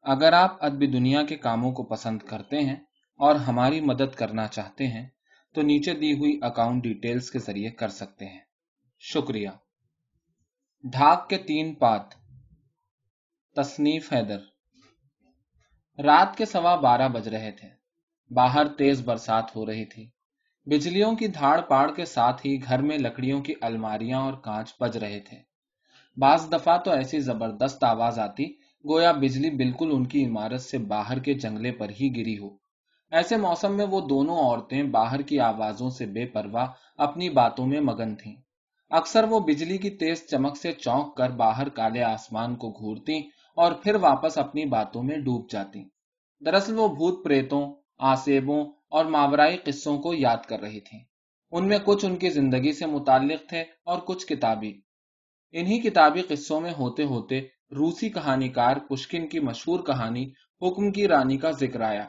اگر آپ ادبی دنیا کے کاموں کو پسند کرتے ہیں اور ہماری مدد کرنا چاہتے ہیں تو نیچے دی ہوئی اکاؤنٹ ڈیٹیلز کے ذریعے کر سکتے ہیں۔ شکریہ۔ ڈھاک کے 3 پات، تصنیف حیدر۔ رات کے 12:15 بج رہے تھے۔ باہر تیز برسات ہو رہی تھی۔ بجلیوں کی دھاڑ پاڑ کے ساتھ ہی گھر میں لکڑیوں کی الماریاں اور کانچ بج رہے تھے۔ بعض دفعہ تو ایسی زبردست آواز آتی گویا بجلی بالکل ان کی عمارت سے باہر کے جنگلے پر ہی گری ہو۔ ایسے موسم میں وہ دونوں عورتیں باہر کی آوازوں سے بے پرواہ اپنی باتوں میں مگن تھیں۔ اکثر وہ بجلی کی تیز چمک سے چونک کر باہر کالے آسمان کو گھورتیں اور پھر واپس اپنی باتوں میں ڈوب جاتیں۔ دراصل وہ بھوت پریتوں، آسیبوں اور ماورائی قصوں کو یاد کر رہی تھیں۔ ان میں کچھ ان کی زندگی سے متعلق تھے اور کچھ کتابی۔ انہی کتابی قصوں میں ہوتے ہوتے روسی کہانی کار پشکن کی مشہور کہانی حکم کی رانی کا ذکر آیا،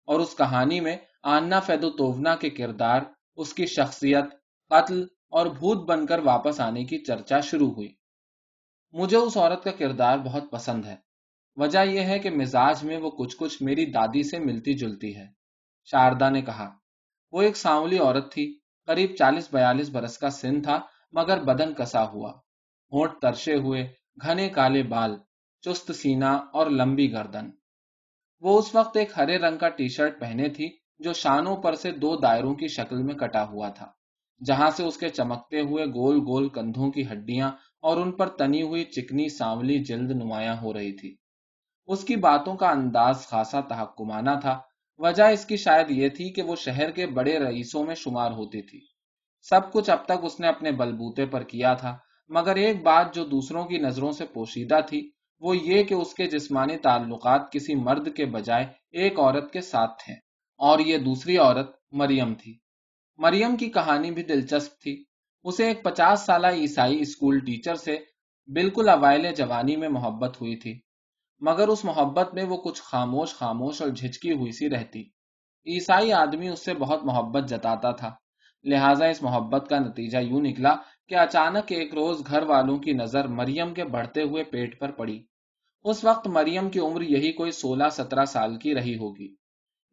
اور اس کہانی میں آنا فیدوتوونا کے کردار، اس کی شخصیت، قتل اور بھوت بن کر واپس آنے کی چرچا شروع ہوئی۔ مجھے اس عورت کا کردار بہت پسند ہے۔ وجہ یہ ہے کہ مزاج میں وہ کچھ میری دادی سے ملتی جلتی ہے، شاردا نے کہا۔ وہ ایک سانولی عورت تھی، قریب 40-42 برس کا سن تھا، مگر بدن کسا ہوا، ہونٹ ترشے ہوئے، گھنے کالے بال، چست سینہ اور لمبی گردن۔ وہ اس وقت ایک ہرے رنگ کا ٹی شرٹ پہنے تھی جو شانوں پر سے 2 دائروں کی شکل میں کٹا ہوا تھا، جہاں سے اس کے چمکتے ہوئے گول گول کندھوں کی ہڈیاں اور ان پر تنی ہوئی چکنی سانولی جلد نمایاں ہو رہی تھی۔ اس کی باتوں کا انداز خاصا تحکمانہ تھا۔ وجہ اس کی شاید یہ تھی کہ وہ شہر کے بڑے رئیسوں میں شمار ہوتی تھی۔ سب کچھ اب تک اس نے اپنے بلبوتے پر کیا تھا، مگر ایک بات جو دوسروں کی نظروں سے پوشیدہ تھی وہ یہ کہ اس کے جسمانی تعلقات کسی مرد کے بجائے ایک عورت کے ساتھ تھے، اور یہ دوسری عورت مریم تھی۔ مریم کی کہانی بھی دلچسپ تھی۔ اسے ایک 50 سالہ عیسائی اسکول ٹیچر سے بالکل اوائل جوانی میں محبت ہوئی تھی، مگر اس محبت میں وہ کچھ خاموش اور جھجکی ہوئی سی رہتی۔ عیسائی آدمی اس سے بہت محبت جتاتا تھا، لہٰذا اس محبت کا نتیجہ یوں نکلا کہ اچانک ایک روز گھر والوں کی نظر مریم کے بڑھتے ہوئے پیٹ پر پڑی۔ اس وقت مریم کی عمر یہی کوئی 16-17 سال کی رہی ہوگی۔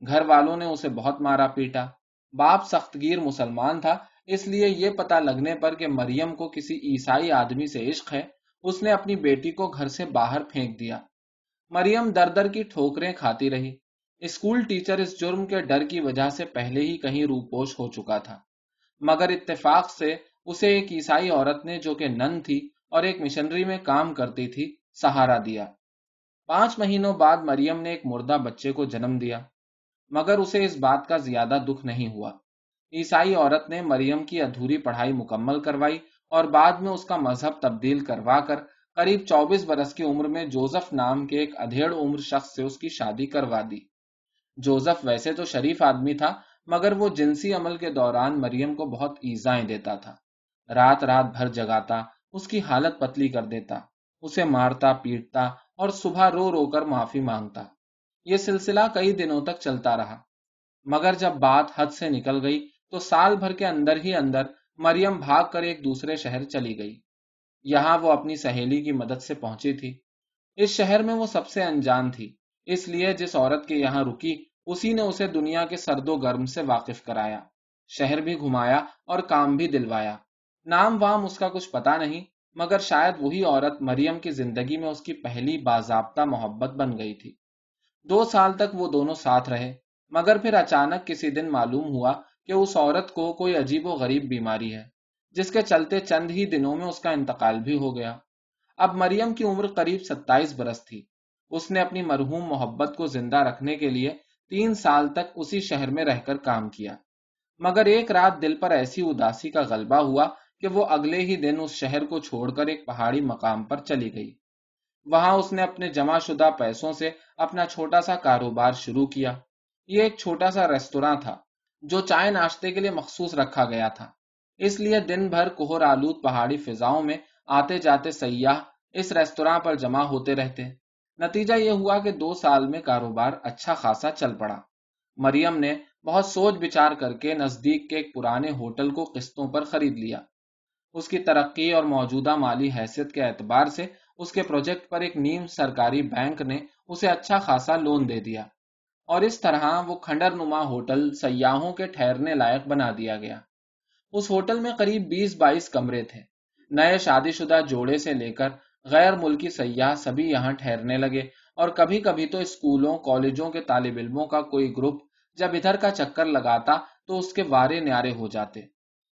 گھر والوں نے اسے بہت مارا پیٹا۔ باپ سختگیر مسلمان تھا، اس لیے یہ پتہ لگنے پر کہ مریم کو کسی عیسائی آدمی سے عشق ہے، اس نے اپنی بیٹی کو گھر سے باہر پھینک دیا۔ مریم در در کی ٹھوکریں کھاتی رہی۔ اسکول ٹیچر اس جرم کے ڈر کی وجہ سے پہلے ہی کہیں روپوش ہو چکا تھا، مگر اتفاق سے اسے ایک عیسائی عورت نے جو کہ نن تھی اور ایک مشنری میں کام کرتی تھی سہارا دیا۔ 5 مہینوں بعد مریم نے ایک مردہ بچے کو جنم دیا، مگر اسے اس بات کا زیادہ دکھ نہیں ہوا۔ عیسائی عورت نے مریم کی ادھوری پڑھائی مکمل کروائی اور بعد میں اس کا مذہب تبدیل کروا کر قریب 24 برس کی عمر میں جوزف نام کے ایک ادھیڑ عمر شخص سے اس کی شادی کروا دی۔ جوزف ویسے تو شریف آدمی تھا، مگر وہ جنسی عمل کے دوران مریم کو بہت ایذائیں دیتا تھا، رات بھر جگاتا، اس کی حالت پتلی کر دیتا، اسے مارتا پیٹتا اور صبح رو رو کر معافی مانگتا۔ یہ سلسلہ کئی دنوں تک چلتا رہا، مگر جب بات حد سے نکل گئی تو سال بھر کے اندر ہی اندر مریم بھاگ کر ایک دوسرے شہر چلی گئی۔ یہاں وہ اپنی سہیلی کی مدد سے پہنچی تھی۔ اس شہر میں وہ سب سے انجان تھی، اس لیے جس عورت کے یہاں رکی اسی نے اسے دنیا کے سرد و گرم سے واقف کرایا، شہر بھی گھمایا اور کام بھی دلوایا۔ نام وام اس کا کچھ پتا نہیں، مگر شاید وہی عورت مریم کی زندگی میں اس کی پہلی باضابطہ محبت بن گئی تھی۔ 2 سال تک وہ دونوں ساتھ رہے، مگر پھر اچانک کسی دن معلوم ہوا کہ اس عورت کو کوئی عجیب و غریب بیماری ہے، جس کے چلتے چند ہی دنوں میں اس کا انتقال بھی ہو گیا۔ اب مریم کی عمر قریب 27 برس تھی۔ اس نے اپنی مرحوم محبت کو زندہ رکھنے کے لیے 3 سال تک اسی شہر میں رہ کر کام کیا، مگر ایک رات دل پر ایسی اداسی کا غلبہ ہوا کہ وہ اگلے ہی دن اس شہر کو چھوڑ کر ایک پہاڑی مقام پر چلی گئی۔ وہاں اس نے اپنے جمع شدہ پیسوں سے اپنا چھوٹا سا کاروبار شروع کیا۔ یہ ایک چھوٹا سا ریستوراں تھا جو چائے ناشتے کے لیے مخصوص رکھا گیا تھا، اس لیے دن بھر کہر آلود پہاڑی فضاؤں میں آتے جاتے سیاح اس ریستوراں پر جمع ہوتے رہتے۔ نتیجہ یہ ہوا کہ 2 سال میں کاروبار اچھا خاصا چل پڑا۔ مریم نے بہت سوچ بچار کر کے نزدیک کے ایک پرانے ہوٹل کو قسطوں پر خرید لیا۔ اس کی ترقی اور موجودہ مالی حیثیت کے اعتبار سے اس کے پروجیکٹ پر ایک نیم سرکاری بینک نے اسے اچھا خاصا لون دے دیا، اور اس طرح وہ کھنڈر نما ہوٹل سیاحوں کے ٹھہرنے لائق بنا دیا گیا۔ اس ہوٹل میں قریب 20-22 کمرے تھے۔ نئے شادی شدہ جوڑے سے لے کر غیر ملکی سیاح سبھی یہاں ٹھہرنے لگے، اور کبھی کبھی تو اسکولوں کالجوں کے طالب علموں کا کوئی گروپ جب ادھر کا چکر لگاتا تو اس کے وارے نیارے ہو جاتے۔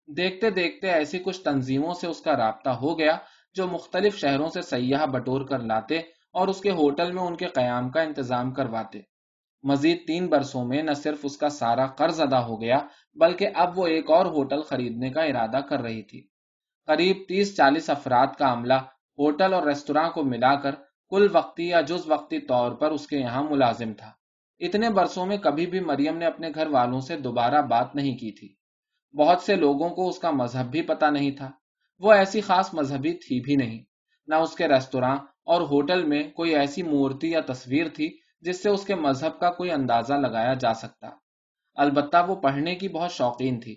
دیکھتے دیکھتے ایسی کچھ تنظیموں سے اس کا رابطہ ہو گیا جو مختلف شہروں سے سیاح بٹور کر لاتے اور اس کے ہوٹل میں ان کے قیام کا انتظام کرواتے۔ مزید 3 برسوں میں نہ صرف اس کا سارا قرض ادا ہو گیا، بلکہ اب وہ ایک اور ہوٹل خریدنے کا ارادہ کر رہی تھی۔ قریب 30-40 افراد کا عملہ ہوٹل اور ریستوراں کو ملا کر کل وقتی یا جز وقتی طور پر اس کے یہاں ملازم تھا۔ اتنے برسوں میں کبھی بھی مریم نے اپنے گھر والوں سے دوبارہ بات نہیں کی تھی۔ بہت سے لوگوں کو اس کا مذہب بھی پتہ نہیں تھا۔ وہ ایسی خاص مذہبی تھی بھی نہیں۔ نہ اس کے ریستوراں اور ہوٹل میں کوئی ایسی مورتی یا تصویر تھی جس سے اس کے مذہب کا کوئی اندازہ لگایا جا سکتا۔ البتہ وہ پڑھنے کی بہت شوقین تھی۔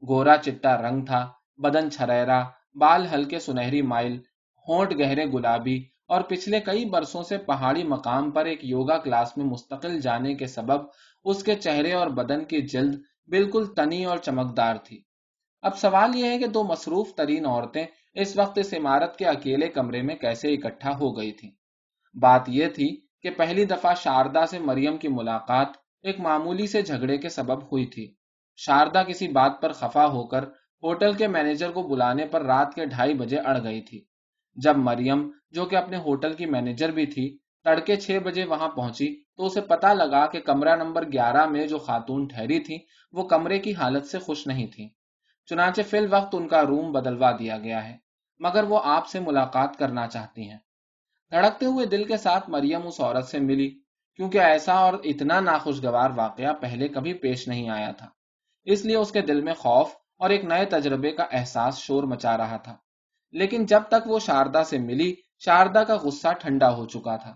گورا چٹا رنگ تھا، بدن چھریرا، بال ہلکے سنہری مائل، ہونٹ گہرے گلابی، اور پچھلے کئی برسوں سے پہاڑی مقام پر ایک یوگا کلاس میں مستقل جانے کے سبب اس کے چہرے اور بدن کی جلد بالکل تنی اور چمکدار تھی۔ اب سوال یہ ہے کہ 2 مصروف ترین عورتیں اس وقت اس عمارت کے اکیلے کمرے میں کیسے اکٹھا ہو گئی تھیں۔ بات یہ تھی کہ پہلی دفعہ شاردا سے مریم کی ملاقات ایک معمولی سے جھگڑے کے سبب ہوئی تھی۔ شاردا کسی بات پر خفا ہو کر ہوٹل کے مینیجر کو بلانے پر رات کے 2:30 بجے اڑ گئی تھی۔ جب مریم، جو کہ اپنے ہوٹل کی مینیجر بھی تھی، تڑکے 6 بجے وہاں پہنچی تو اسے پتا لگا کہ کمرہ نمبر 11 میں جو خاتون ٹھہری تھی وہ کمرے کی حالت سے خوش نہیں تھی۔ چنانچہ فی الوقت ان کا روم بدلوا دیا گیا ہے، مگر وہ آپ سے ملاقات کرنا چاہتی ہیں۔ دھڑکتے ہوئے دل کے ساتھ مریم اس عورت سے ملی، کیونکہ ایسا اور اتنا ناخوشگوار واقعہ پہلے کبھی پیش نہیں آیا تھا۔ اس لیے اس کے دل میں خوف اور ایک نئے تجربے کا احساس شور مچا رہا تھا۔ لیکن جب تک وہ شاردا سے ملی، شاردا کا غصہ ٹھنڈا ہو چکا تھا۔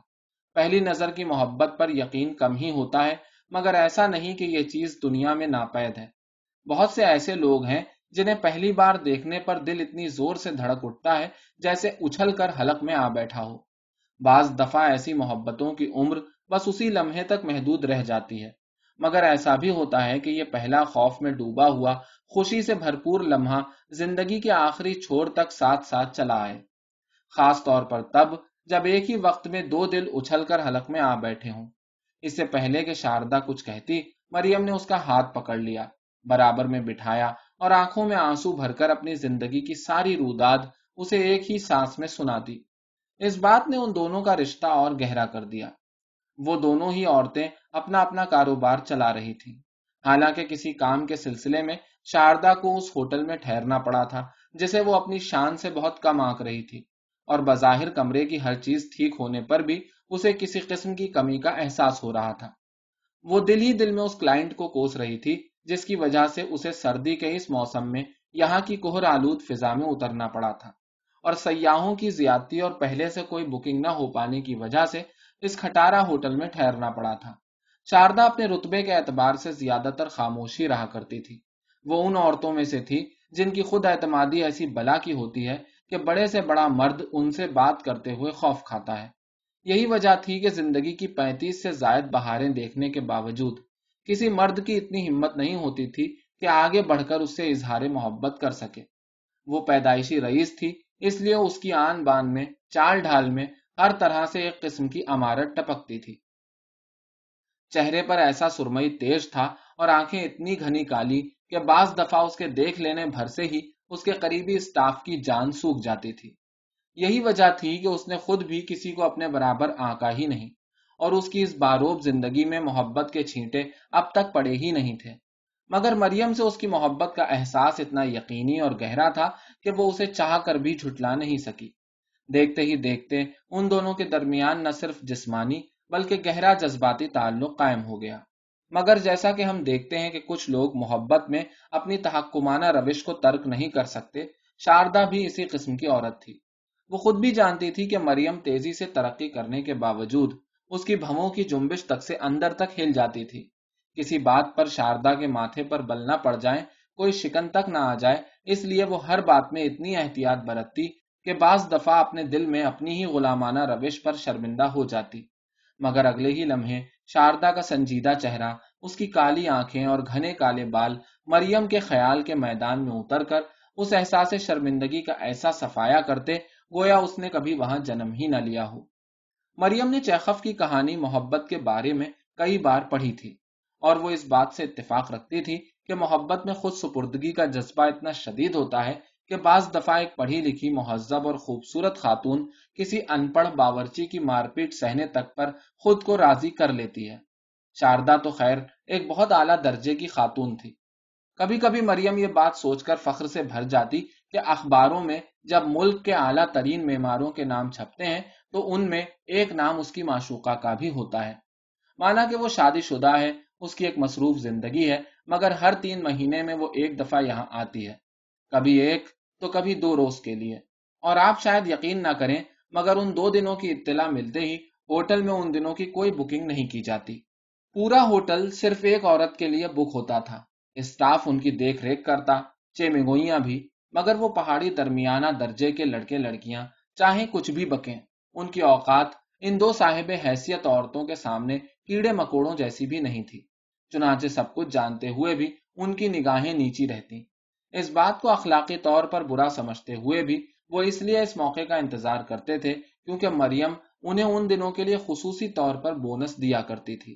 پہلی نظر کی محبت پر یقین کم ہی ہوتا ہے، مگر ایسا نہیں کہ یہ چیز دنیا میں ناپید ہے۔ بہت سے ایسے لوگ ہیں جنہیں پہلی بار دیکھنے پر دل اتنی زور سے دھڑک اٹھتا ہے جیسے اچھل کر حلق میں آ بیٹھا ہو۔ بعض دفعہ ایسی محبتوں کی عمر بس اسی لمحے تک محدود رہ جاتی ہے، مگر ایسا بھی ہوتا ہے کہ یہ پہلا خوف میں ڈوبا ہوا خوشی سے بھرپور لمحہ زندگی کے آخری چھوڑ تک ساتھ ساتھ چلا آئے، خاص طور پر تب جب ایک ہی وقت میں 2 دل اچھل کر حلق میں آ بیٹھے ہوں۔ اس سے پہلے کہ شاردا کچھ کہتی، مریم نے اس کا ہاتھ پکڑ لیا، برابر میں بٹھایا اور آنکھوں میں آنسو بھر کر اپنی زندگی کی ساری روداد اسے ایک ہی سانس میں سنا دی۔ اس بات نے ان دونوں کا رشتہ اور گہرا کر دیا۔ وہ دونوں ہی عورتیں اپنا اپنا کاروبار چلا رہی تھیں۔ حالانکہ کسی کام کے سلسلے میں شاردا کو اس ہوٹل میں ٹھہرنا پڑا تھا جسے وہ اپنی شان سے بہت کم آنک رہی تھی، اور بظاہر کمرے کی ہر چیز ٹھیک ہونے پر بھی اسے کسی قسم کی کمی کا احساس ہو رہا تھا۔ وہ دل ہی دل میں اس کلائنٹ کو کوس رہی تھی جس کی وجہ سے اسے سردی کے اس موسم میں یہاں کی کہر آلود فضا میں اترنا پڑا تھا، اور سیاحوں کی زیادتی اور پہلے سے کوئی بکنگ نہ ہو پانے کی وجہ سے اس کھٹارا ہوٹل میں ٹھہرنا پڑا تھا۔ شاردا اپنے رتبے کے اعتبار سے زیادہ تر خاموشی رہا کرتی تھی۔ وہ ان عورتوں میں سے تھی جن کی خود اعتمادی ایسی بلا کی ہوتی ہے کہ بڑے سے بڑا مرد ان سے بات کرتے ہوئے خوف کھاتا ہے۔ یہی وجہ تھی کہ زندگی کی 35 سے زائد بہاریں دیکھنے کے باوجود کسی مرد کی اتنی ہمت نہیں ہوتی تھی کہ آگے بڑھ کر اس سے اظہار محبت کر سکے۔ وہ پیدائشی رئیس تھی، اس لیے اس کی آن بان میں، چال ڈھال میں ہر طرح سے ایک قسم کی امارت ٹپکتی تھی۔ چہرے پر ایسا سرمئی تیز تھا اور آنکھیں اتنی گھنی کالی کہ بعض دفعہ اس کے دیکھ لینے بھر سے ہی اس کے قریبی اسٹاف کی جان سوکھ جاتی تھی۔ یہی وجہ تھی کہ اس نے خود بھی کسی کو اپنے برابر آنکا ہی نہیں، اور اس کی اس باروب زندگی میں محبت کے چھینٹے اب تک پڑے ہی نہیں تھے۔ مگر مریم سے اس کی محبت کا احساس اتنا یقینی اور گہرا تھا کہ وہ اسے چاہ کر بھی جھٹلا نہیں سکی۔ دیکھتے ہی دیکھتے ان دونوں کے درمیان نہ صرف جسمانی بلکہ گہرا جذباتی تعلق قائم ہو گیا۔ مگر جیسا کہ ہم دیکھتے ہیں کہ کچھ لوگ محبت میں اپنی تحکمانہ روش کو ترک نہیں کر سکتے، شاردا بھی اسی قسم کی عورت تھی۔ وہ خود بھی جانتی تھی کہ مریم تیزی سے ترقی کرنے کے باوجود اس کی بھووں کی جنبش تک سے اندر تک ہل جاتی تھی۔ کسی بات پر شاردا کے ماتھے پر بل نہ پڑ جائیں، کوئی شکن تک نہ آ جائے، اس لیے وہ ہر بات میں اتنی احتیاط برتتی کہ بعض دفعہ اپنے دل میں اپنی ہی غلامانہ روش پر شرمندہ ہو جاتی، مگر اگلے ہی لمحے شاردا کا سنجیدہ چہرہ، اس کی کالی آنکھیں اور گھنے کالے بال مریم کے خیال کے میدان میں اتر کر اس احساس شرمندگی کا ایسا صفایا کرتے گویا اس نے کبھی وہاں جنم ہی نہ لیا ہو۔ مریم نے چیخف کی کہانی محبت کے بارے میں کئی بار پڑھی تھی، اور وہ اس بات سے اتفاق رکھتی تھی کہ محبت میں خود سپردگی کا جذبہ اتنا شدید ہوتا ہے کہ بعض دفعہ ایک پڑھی لکھی مہذب اور خوبصورت خاتون کسی ان پڑھ باورچی کی مار پیٹ سہنے تک پر خود کو راضی کر لیتی ہے۔ شاردا تو خیر ایک بہت اعلیٰ درجے کی خاتون تھی۔ کبھی کبھی مریم یہ بات سوچ کر فخر سے بھر جاتی کہ اخباروں میں جب ملک کے اعلیٰ ترین معماروں کے نام چھپتے ہیں تو ان میں ایک نام اس کی معشوقہ کا بھی ہوتا ہے۔ مانا کہ وہ شادی شدہ ہے، اس کی ایک مصروف زندگی ہے، مگر ہر 3 مہینے میں وہ ایک دفعہ یہاں آتی ہے، کبھی ایک تو کبھی 2 روز کے لیے۔ اور آپ شاید یقین نہ کریں مگر ان 2 دنوں کی اطلاع ملتے ہی ہوٹل میں ان دنوں کی کوئی بکنگ نہیں کی جاتی۔ پورا ہوٹل صرف ایک عورت کے لیے بک ہوتا تھا، اسٹاف ان کی دیکھ ریکھ کرتا، چیمگوئیاں بھی، مگر وہ پہاڑی درمیانہ درجے کے لڑکے لڑکیاں چاہے کچھ بھی بکیں، ان کی اوقات ان 2 صاحب حیثیت عورتوں کے سامنے کیڑے مکوڑوں جیسی بھی نہیں تھی۔ چنانچہ سب کچھ جانتے ہوئے بھی ان کی نگاہیں نیچی رہتی۔ اس بات کو اخلاقی طور پر برا سمجھتے ہوئے بھی وہ اس لیے اس موقع کا انتظار کرتے تھے کیونکہ مریم انہیں ان دنوں کے لیے خصوصی طور پر بونس دیا کرتی تھی۔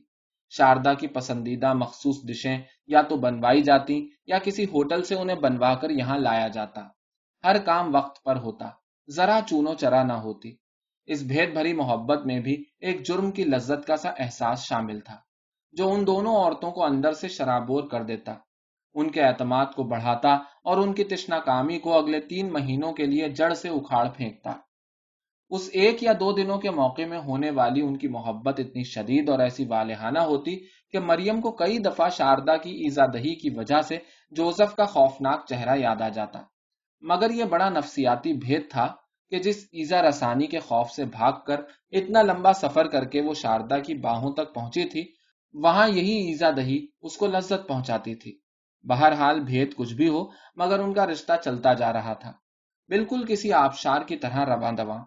شاردا کی پسندیدہ مخصوص ڈشیں یا تو بنوائی جاتی یا کسی ہوٹل سے انہیں بنوا کر یہاں لایا جاتا۔ ہر کام وقت پر ہوتا، ذرا چونو چرا نہ ہوتی۔ اس بھید بھری محبت میں بھی ایک جرم کی لذت کا سا احساس شامل تھا جو ان دونوں عورتوں کو اندر سے شرابور کر دیتا، ان کے اعتماد کو بڑھاتا اور ان کی تشنا کامی کو اگلے 3 مہینوں کے لیے جڑ سے اکھاڑ پھینکتا۔ اس 1 یا 2 دنوں کے موقع میں ہونے والی ان کی محبت اتنی شدید اور ایسی والہانہ ہوتی کہ مریم کو کئی دفعہ شاردا کی ایذا دہی کی وجہ سے جوزف کا خوفناک چہرہ یاد آ جاتا، مگر یہ بڑا نفسیاتی بھید تھا کہ جس ایذا رسانی کے خوف سے بھاگ کر اتنا لمبا سفر کر کے وہ شاردا کی باہوں تک پہنچی تھی، وہاں یہی ایذا دہی اس کو لذت پہنچاتی تھی۔ بہرحال بھید کچھ بھی ہو مگر ان کا رشتہ چلتا جا رہا تھا، بالکل کسی آبشار کی طرح رواں دواں۔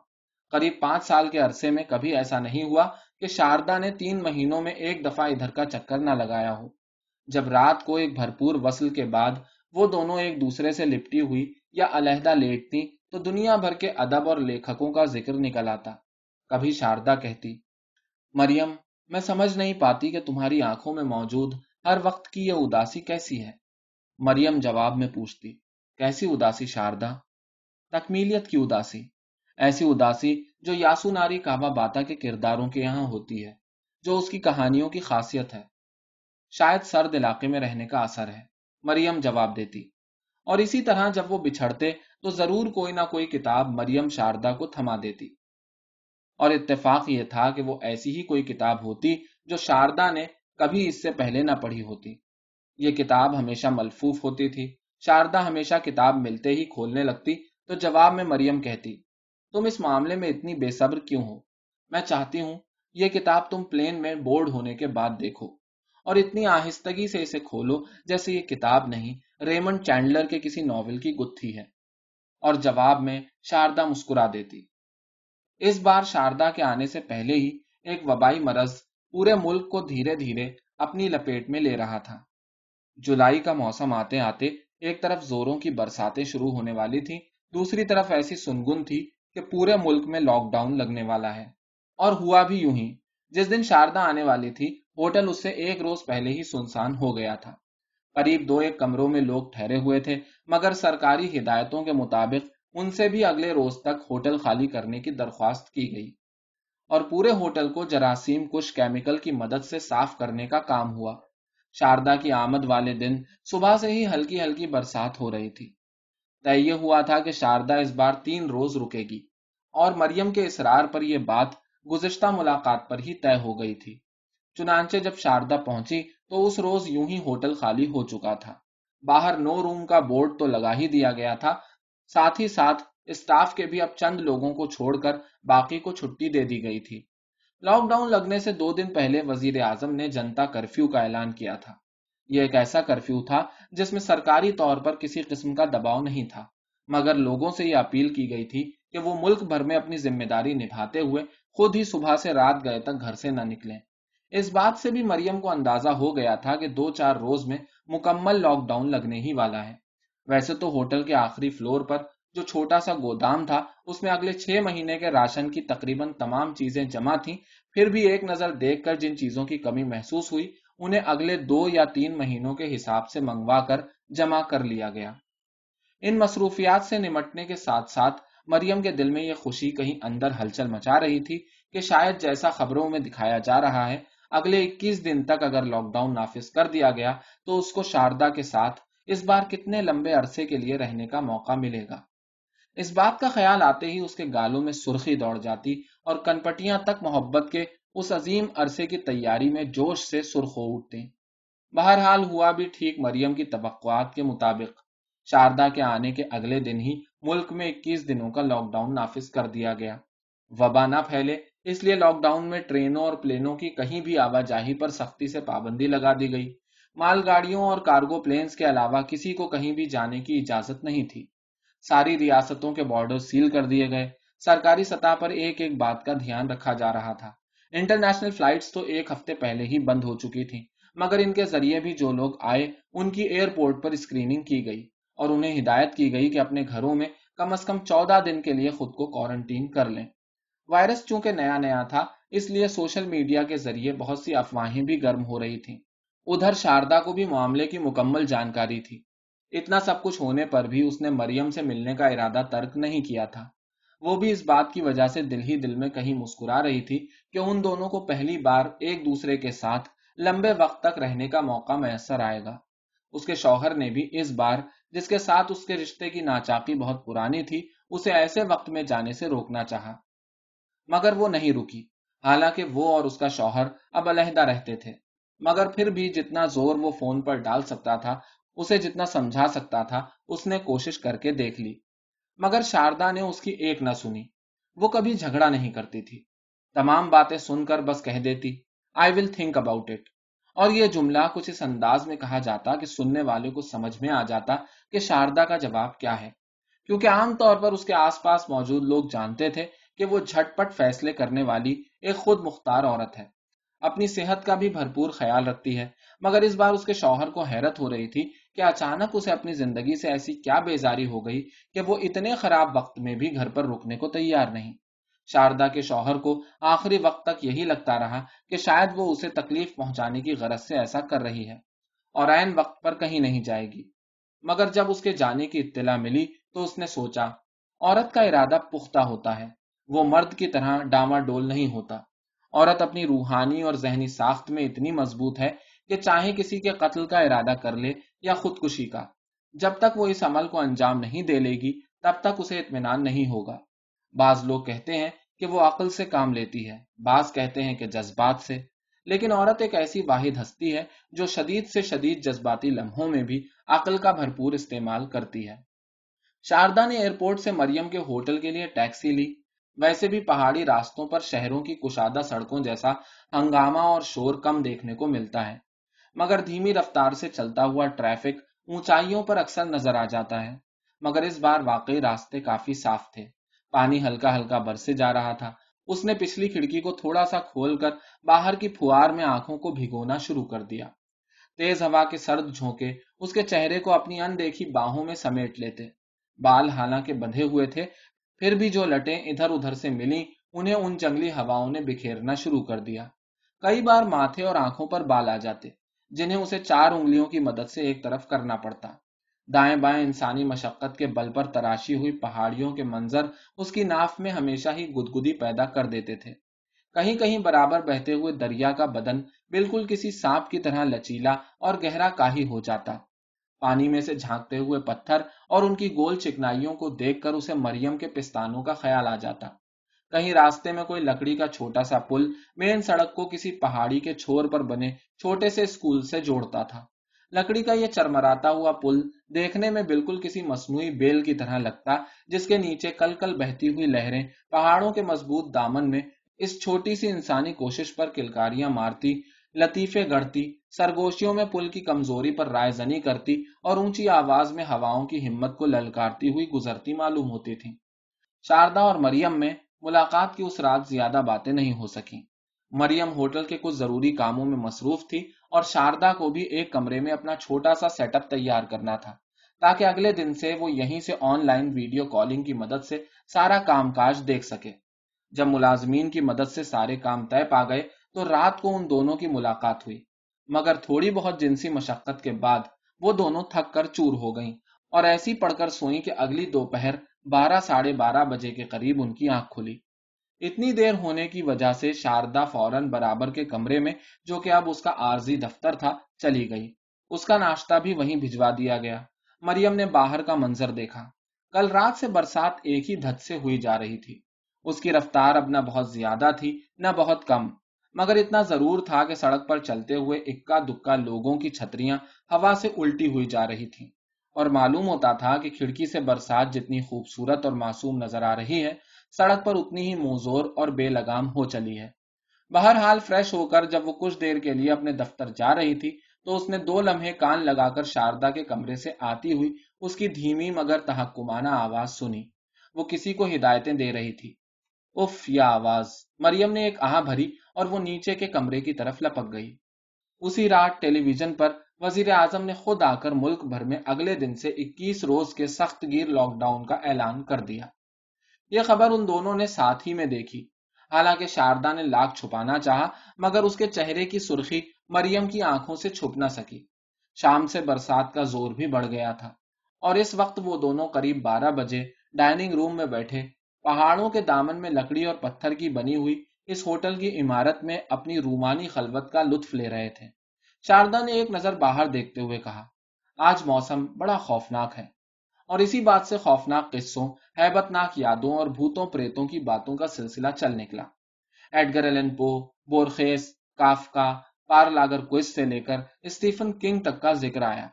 قریب 5 سال کے عرصے میں کبھی ایسا نہیں ہوا کہ شاردا نے 3 مہینوں میں ایک دفعہ ادھر کا چکر نہ لگایا ہو۔ جب رات کو ایک بھرپور وصل کے بعد وہ دونوں ایک دوسرے سے لپٹی ہوئی یا علیحدہ لیٹتی تو دنیا بھر کے ادب اور لیکھکوں کا ذکر نکل آتا۔ کبھی شاردا کہتی، مریم، میں سمجھ نہیں پاتی کہ تمہاری آنکھوں میں موجود ہر وقت کی یہ اداسی کیسی ہے۔ مریم جواب میں پوچھتی، کیسی اداسی شاردا؟ تکمیلیت کی اداسی، ایسی اداسی جو یاسوناری کعبہ باتا کے کرداروں کے یہاں ہوتی ہے، جو اس کی کہانیوں کی خاصیت ہے۔ شاید سرد علاقے میں رہنے کا اثر ہے، مریم جواب دیتی۔ اور اسی طرح جب وہ بچھڑتے تو ضرور کوئی نہ کوئی کتاب مریم شاردا کو تھما دیتی، اور اتفاق یہ تھا کہ وہ ایسی ہی کوئی کتاب ہوتی جو شاردا نے کبھی اس سے پہلے نہ پڑھی ہوتی۔ یہ کتاب ہمیشہ ملفوف ہوتی تھی۔ شاردا ہمیشہ کتاب ملتے ہی کھولنے لگتی تو جواب میں مریم کہتی، تم اس معاملے میں اتنی بے صبر کیوں ہو؟ میں چاہتی ہوں یہ کتاب تم پلین میں بورڈ ہونے کے بعد دیکھو، اور اتنی آہستگی سے اسے کھولو جیسے یہ کتاب نہیں، ریمنڈ چینڈلر کے کسی ناول کی گتھی ہے۔ اور جواب میں شاردا مسکرا دیتی۔ اس بار شاردا کے آنے سے پہلے ہی ایک وبائی مرض پورے ملک کو دھیرے دھیرے اپنی لپیٹ میں لے رہا تھا۔ جولائی کا موسم آتے آتے ایک طرف زوروں کی برساتیں شروع ہونے والی تھی، دوسری طرف ایسی سنگن تھی کہ پورے ملک میں لاک ڈاؤن لگنے والا ہے۔ اور ہوا بھی یوں ہی، جس دن شاردا آنے والی تھی ہوٹل اس سے 1 روز پہلے ہی سنسان ہو گیا تھا۔ قریب 2 کمروں میں لوگ ٹھہرے ہوئے تھے، مگر سرکاری ہدایتوں کے مطابق ان سے بھی اگلے روز تک ہوٹل خالی کرنے کی درخواست کی گئی، اور پورے ہوٹل کو جراثیم کش کیمیکل کی مدد سے صاف کرنے کا کام ہوا۔ شاردا کی آمد والے دن صبح سے ہی ہلکی ہلکی برسات ہو رہی تھی۔ طے یہ ہوا تھا کہ شاردا اس بار 3 روز رکے گی، اور مریم کے اصرار پر یہ بات گزشتہ ملاقات پر ہی طے ہو گئی تھی۔ چنانچہ جب شاردا پہنچی تو اس روز یوں ہی ہوٹل خالی ہو چکا تھا۔ باہر نو روم کا بورڈ تو لگا ہی دیا گیا تھا، ساتھ ہی ساتھ اسٹاف کے بھی اب چند لوگوں کو چھوڑ کر باقی کو چھٹی دے دی گئی تھی۔ لاک ڈاؤن لگنے سے 2 دن پہلے وزیر اعظم نے جنتا کرفیو کا اعلان کیا تھا۔ یہ ایک ایسا کرفیو تھا جس میں سرکاری طور پر کسی قسم کا دباؤ نہیں تھا، مگر لوگوں سے یہ اپیل کی گئی تھی کہ وہ ملک بھر میں اپنی ذمہ داری نبھاتے ہوئے خود ہی صبح سے رات گئے تک گھر سے نہ نکلیں۔ اس بات سے بھی مریم کو اندازہ ہو گیا تھا کہ 2-4 روز میں مکمل لاک ڈاؤن لگنے ہی والا ہے۔ ویسے تو ہوٹل کے آخری فلور پر جو چھوٹا سا گودام تھا اس میں اگلے 6 مہینے کے راشن کی تقریباً تمام چیزیں جمع تھیں، پھر بھی ایک نظر دیکھ کر جن چیزوں کی کمی محسوس ہوئی انہیں اگلے 2 یا 3 مہینوں کے حساب سے منگوا کر جمع کر لیا گیا۔ ان مصروفیات سے نمٹنے کے ساتھ ساتھ مریم کے دل میں یہ خوشی کہیں اندر ہلچل مچا رہی تھی کہ شاید جیسا خبروں میں دکھایا جا رہا ہے، اگلے 21 دن تک اگر لاک ڈاؤن نافذ کر دیا گیا تو اس کو شاردا کے ساتھ اس بار کتنے لمبے عرصے کے لیے رہنے کا موقع ملے گا۔ اس بات کا خیال آتے ہی اس کے گالوں میں سرخی دوڑ جاتی اور کنپٹیاں تک محبت کے اس عظیم عرصے کی تیاری میں جوش سے سرخ ہو اٹھتی۔ بہرحال ہوا بھی ٹھیک مریم کی توقعات کے مطابق۔ شاردا کے آنے کے اگلے دن ہی ملک میں 21 دنوں کا لاک ڈاؤن نافذ کر دیا گیا۔ وبا نہ پھیلے اس لیے لاک ڈاؤن میں ٹرینوں اور پلینوں کی کہیں بھی آواجاہی پر سختی سے پابندی لگا دی گئی۔ مال گاڑیوں اور کارگو پلینز کے علاوہ کسی کو کہیں بھی جانے کی اجازت نہیں تھی۔ ساری ریاستوں کے بارڈر سیل کر دیے گئے۔ سرکاری سطح پر ایک ایک بات کا دھیان رکھا جا رہا تھا۔ انٹرنیشنل فلائٹس تو ایک ہفتے پہلے ہی بند ہو چکی تھیں، مگر ان کے ذریعے بھی جو لوگ آئے ان کی ایئرپورٹ پر اسکریننگ کی گئی اور انہیں ہدایت کی گئی کہ اپنے گھروں میں کم از کم 14 دن کے لیے خود کو کوارنٹین کر لیں۔ وائرس چونکہ نیا نیا تھا اس لیے سوشل میڈیا کے ذریعے بہت سی افواہیں بھی گرم ہو رہی تھیں۔ ادھر شاردا کو بھی معاملے کی مکمل جانکاری تھی۔ اتنا سب کچھ ہونے پر بھی اس نے مریم سے ملنے کا ارادہ ترک نہیں کیا تھا۔ وہ بھی اس بات کی وجہ سے دل ہی دل میں کہیں مسکرا رہی تھی کہ ان دونوں کو پہلی بار ایک دوسرے کے ساتھ لمبے وقت تک رہنے کا موقع میسر آئے گا۔ اس کے شوہر نے بھی اس بار، جس کے ساتھ اس کے رشتے کی ناچاقی بہت پرانی تھی، اسے ایسے وقت میں جانے سے روکنا چاہا، مگر وہ نہیں رکی۔ حالانکہ وہ اور اس کا شوہر اب علیحدہ رہتے تھے، مگر پھر بھی جتنا زور وہ فون پر ڈال سکتا تھا، اسے جتنا سمجھا سکتا تھا، اس نے کوشش کر کے دیکھ لی، مگر شاردا نے اس کی ایک نہ سنی۔ وہ کبھی جھگڑا نہیں کرتی تھی، تمام باتیں سن کر بس کہہ دیتی "I will think about it"، اور یہ جملہ کچھ اس انداز میں کہا جاتا کہ سننے والے کو سمجھ میں آ جاتا کہ شاردا کا جواب کیا ہے، کیونکہ عام طور پر اس کے آس پاس موجود لوگ جانتے تھے کہ وہ جھٹ پٹ فیصلے کرنے والی ایک خود مختار عورت ہے، اپنی صحت کا بھی بھرپور خیال رکھتی ہے۔ مگر اس بار اس کے شوہر کو حیرت ہو رہی تھی کہ اچانک اسے اپنی زندگی سے ایسی کیا بیزاری ہو گئی کہ وہ اتنے خراب وقت میں بھی گھر پر رکنے کو تیار نہیں۔ شاردا کے شوہر کو آخری وقت تک یہی لگتا رہا کہ شاید وہ اسے تکلیف پہنچانے کی غرض سے ایسا کر رہی ہے اور عین وقت پر کہیں نہیں جائے گی۔ مگر جب اس کے جانے کی اطلاع ملی تو اس نے سوچا، عورت کا ارادہ پختہ ہوتا ہے، وہ مرد کی طرح ڈاماڈول نہیں ہوتا۔ عورت اپنی روحانی اور ذہنی ساخت میں اتنی مضبوط ہے کہ چاہے کسی کے قتل کا ارادہ کر لے یا خودکشی کا، جب تک وہ اس عمل کو انجام نہیں دے لے گی تب تک اسے اطمینان نہیں ہوگا۔ بعض لوگ کہتے ہیں کہ وہ عقل سے کام لیتی ہے، بعض کہتے ہیں کہ جذبات سے، لیکن عورت ایک ایسی واحد ہستی ہے جو شدید سے شدید جذباتی لمحوں میں بھی عقل کا بھرپور استعمال کرتی ہے۔ شاردا نے ایئرپورٹ سے مریم کے ہوٹل کے لیے ٹیکسی لی۔ ویسے بھی پہاڑی راستوں پر شہروں کی کشادہ سڑکوں جیسا ہنگامہ اور شور کم دیکھنے کو ملتا ہے، مگر دھیمی رفتار سے چلتا ہوا ٹریفک اونچائیوں پر اکثر نظر آ جاتا ہے۔ مگر اس بار واقعی راستے کافی صاف تھے، پانی ہلکا ہلکا برسے جا رہا تھا۔ اس نے پچھلی کھڑکی کو تھوڑا سا کھول کر باہر کی پھوار میں آنکھوں کو بھگونا شروع کر دیا۔ تیز ہوا کے سرد جھونکے اس کے چہرے کو اپنی اندیکھی باہوں میں سمیٹ لیتے۔ بال حالانکہ بندھے ہوئے تھے، پھر بھی جو لٹیں ادھر ادھر سے ملیں انہیں ان جنگلی ہواؤں نے بکھیرنا شروع کر دیا۔ کئی بار ماتھے اور آنکھوں پر بال آ جاتے جنہیں اسے 4 انگلیوں کی مدد سے ایک طرف کرنا پڑتا۔ دائیں بائیں انسانی مشقت کے بل پر تراشی ہوئی پہاڑیوں کے منظر اس کی ناف میں ہمیشہ ہی گدگدی پیدا کر دیتے تھے۔ کہیں کہیں برابر بہتے ہوئے دریا کا بدن بالکل کسی سانپ کی طرح لچیلا اور گہرا کاہی ہو جاتا۔ پانی میں سے جھانکتے ہوئے پتھر اور ان کی گول چکنائیوں کو دیکھ کر اسے مریم کے پستانوں کا خیال آ جاتا۔ کہیں راستے میں کوئی لکڑی کا چھوٹا سا پل مین سڑک کو کسی پہاڑی کے چھور پر بنے چھوٹے سے اسکول سے جوڑتا تھا۔ لکڑی کا یہ چرمراتا ہوا پل دیکھنے میں بالکل کسی مصنوعی بیل کی طرح لگتا، جس کے نیچے کل کل بہتی ہوئی لہریں پہاڑوں کے مضبوط دامن میں اس چھوٹی سی انسانی کوشش پر کلکاریاں مارتی، لطیفے گڑھتی، سرگوشیوں میں پل کی کمزوری پر رائے زنی کرتی اور اونچی آواز میں ہواؤں کی ہمت کو للکارتی ہوئی گزرتی معلوم ہوتی تھی۔ شاردا اور مریم میں ملاقات کی اس رات زیادہ باتیں نہیں ہو سکیں۔ مریم ہوٹل کے کچھ ضروری کاموں میں مصروف تھی اور شاردا کو بھی ایک کمرے میں اپنا چھوٹا سا سیٹ اپ تیار کرنا تھا تاکہ اگلے دن سے وہ یہیں سے آن لائن ویڈیو کالنگ کی مدد سے سارا کام کاج دیکھ سکے۔ جب ملازمین کی مدد سے سارے کام طے پا گئے تو رات کو ان دونوں کی ملاقات ہوئی، مگر تھوڑی بہت جنسی مشقت کے بعد وہ دونوں تھک کر چور ہو گئیں اور ایسی پڑھ کر سوئیں کہ اگلی دوپہر 12 ساڑھے 12 بجے کے قریب ان کی آنکھ کھلی۔ اتنی دیر ہونے کی وجہ سے شاردا فوراً برابر کے کمرے میں، جو کہ اب اس کا عارضی دفتر تھا، چلی گئی۔ اس کا ناشتہ بھی وہیں بھجوا دیا گیا۔ مریم نے باہر کا منظر دیکھا۔ کل رات سے برسات ایک ہی دھت سے ہوئی جا رہی تھی۔ اس کی رفتار اب نہ بہت زیادہ تھی نہ بہت کم، مگر اتنا ضرور تھا کہ سڑک پر چلتے ہوئے اکا دکا لوگوں کی چھتریاں ہوا سے الٹی ہوئی جا رہی تھیں، اور معلوم ہوتا تھا کہ کھڑکی سے برسات جتنی خوبصورت اور معصوم نظر آ رہی ہے، سڑک پر اتنی ہی موزور اور بے لگام ہو چلی ہے۔ بہرحال فریش ہو کر جب وہ کچھ دیر کے لیے اپنے دفتر جا رہی تھی تو اس نے 2 لمحے کان لگا کر شاردا کے کمرے سے آتی ہوئی اس کی دھیمی مگر تحکمانہ آواز سنی۔ وہ کسی کو ہدایتیں دے رہی تھی۔ اف، یا آواز! مریم نے ایک آہ بھری اور وہ نیچے کے کمرے کی طرف لپک گئی۔ اسی رات ٹیلی ویژن پر وزیر اعظم نے خود آ کر ملک بھر میں اگلے دن سے 21 روز کے سخت گیر لاک ڈاؤن کا اعلان کر دیا۔ یہ خبر ان دونوں نے ساتھ ہی میں دیکھی۔ حالانکہ شاردا نے لاکھ چھپانا چاہا مگر اس کے چہرے کی سرخی مریم کی آنکھوں سے چھپ نہ سکی۔ شام سے برسات کا زور بھی بڑھ گیا تھا اور اس وقت وہ دونوں قریب 12 بجے ڈائننگ روم میں بیٹھے پہاڑوں کے دامن میں لکڑی اور پتھر کی بنی ہوئی اس ہوٹل کی عمارت میں اپنی رومانی خلوت کا لطف لے رہے تھے۔ شاردا نے ایک نظر باہر دیکھتے ہوئے کہا، آج موسم بڑا خوفناک ہے، اور اسی بات سے خوفناک قصوں، ہیبت ناک یادوں اور بھوتوں پریتوں کی باتوں کا سلسلہ چل نکلا۔ ایڈگر ایلن پو، بورخیس، کافکا، پارلاگر کوئز سے لے کر اسٹیفن کنگ تک کا ذکر آیا۔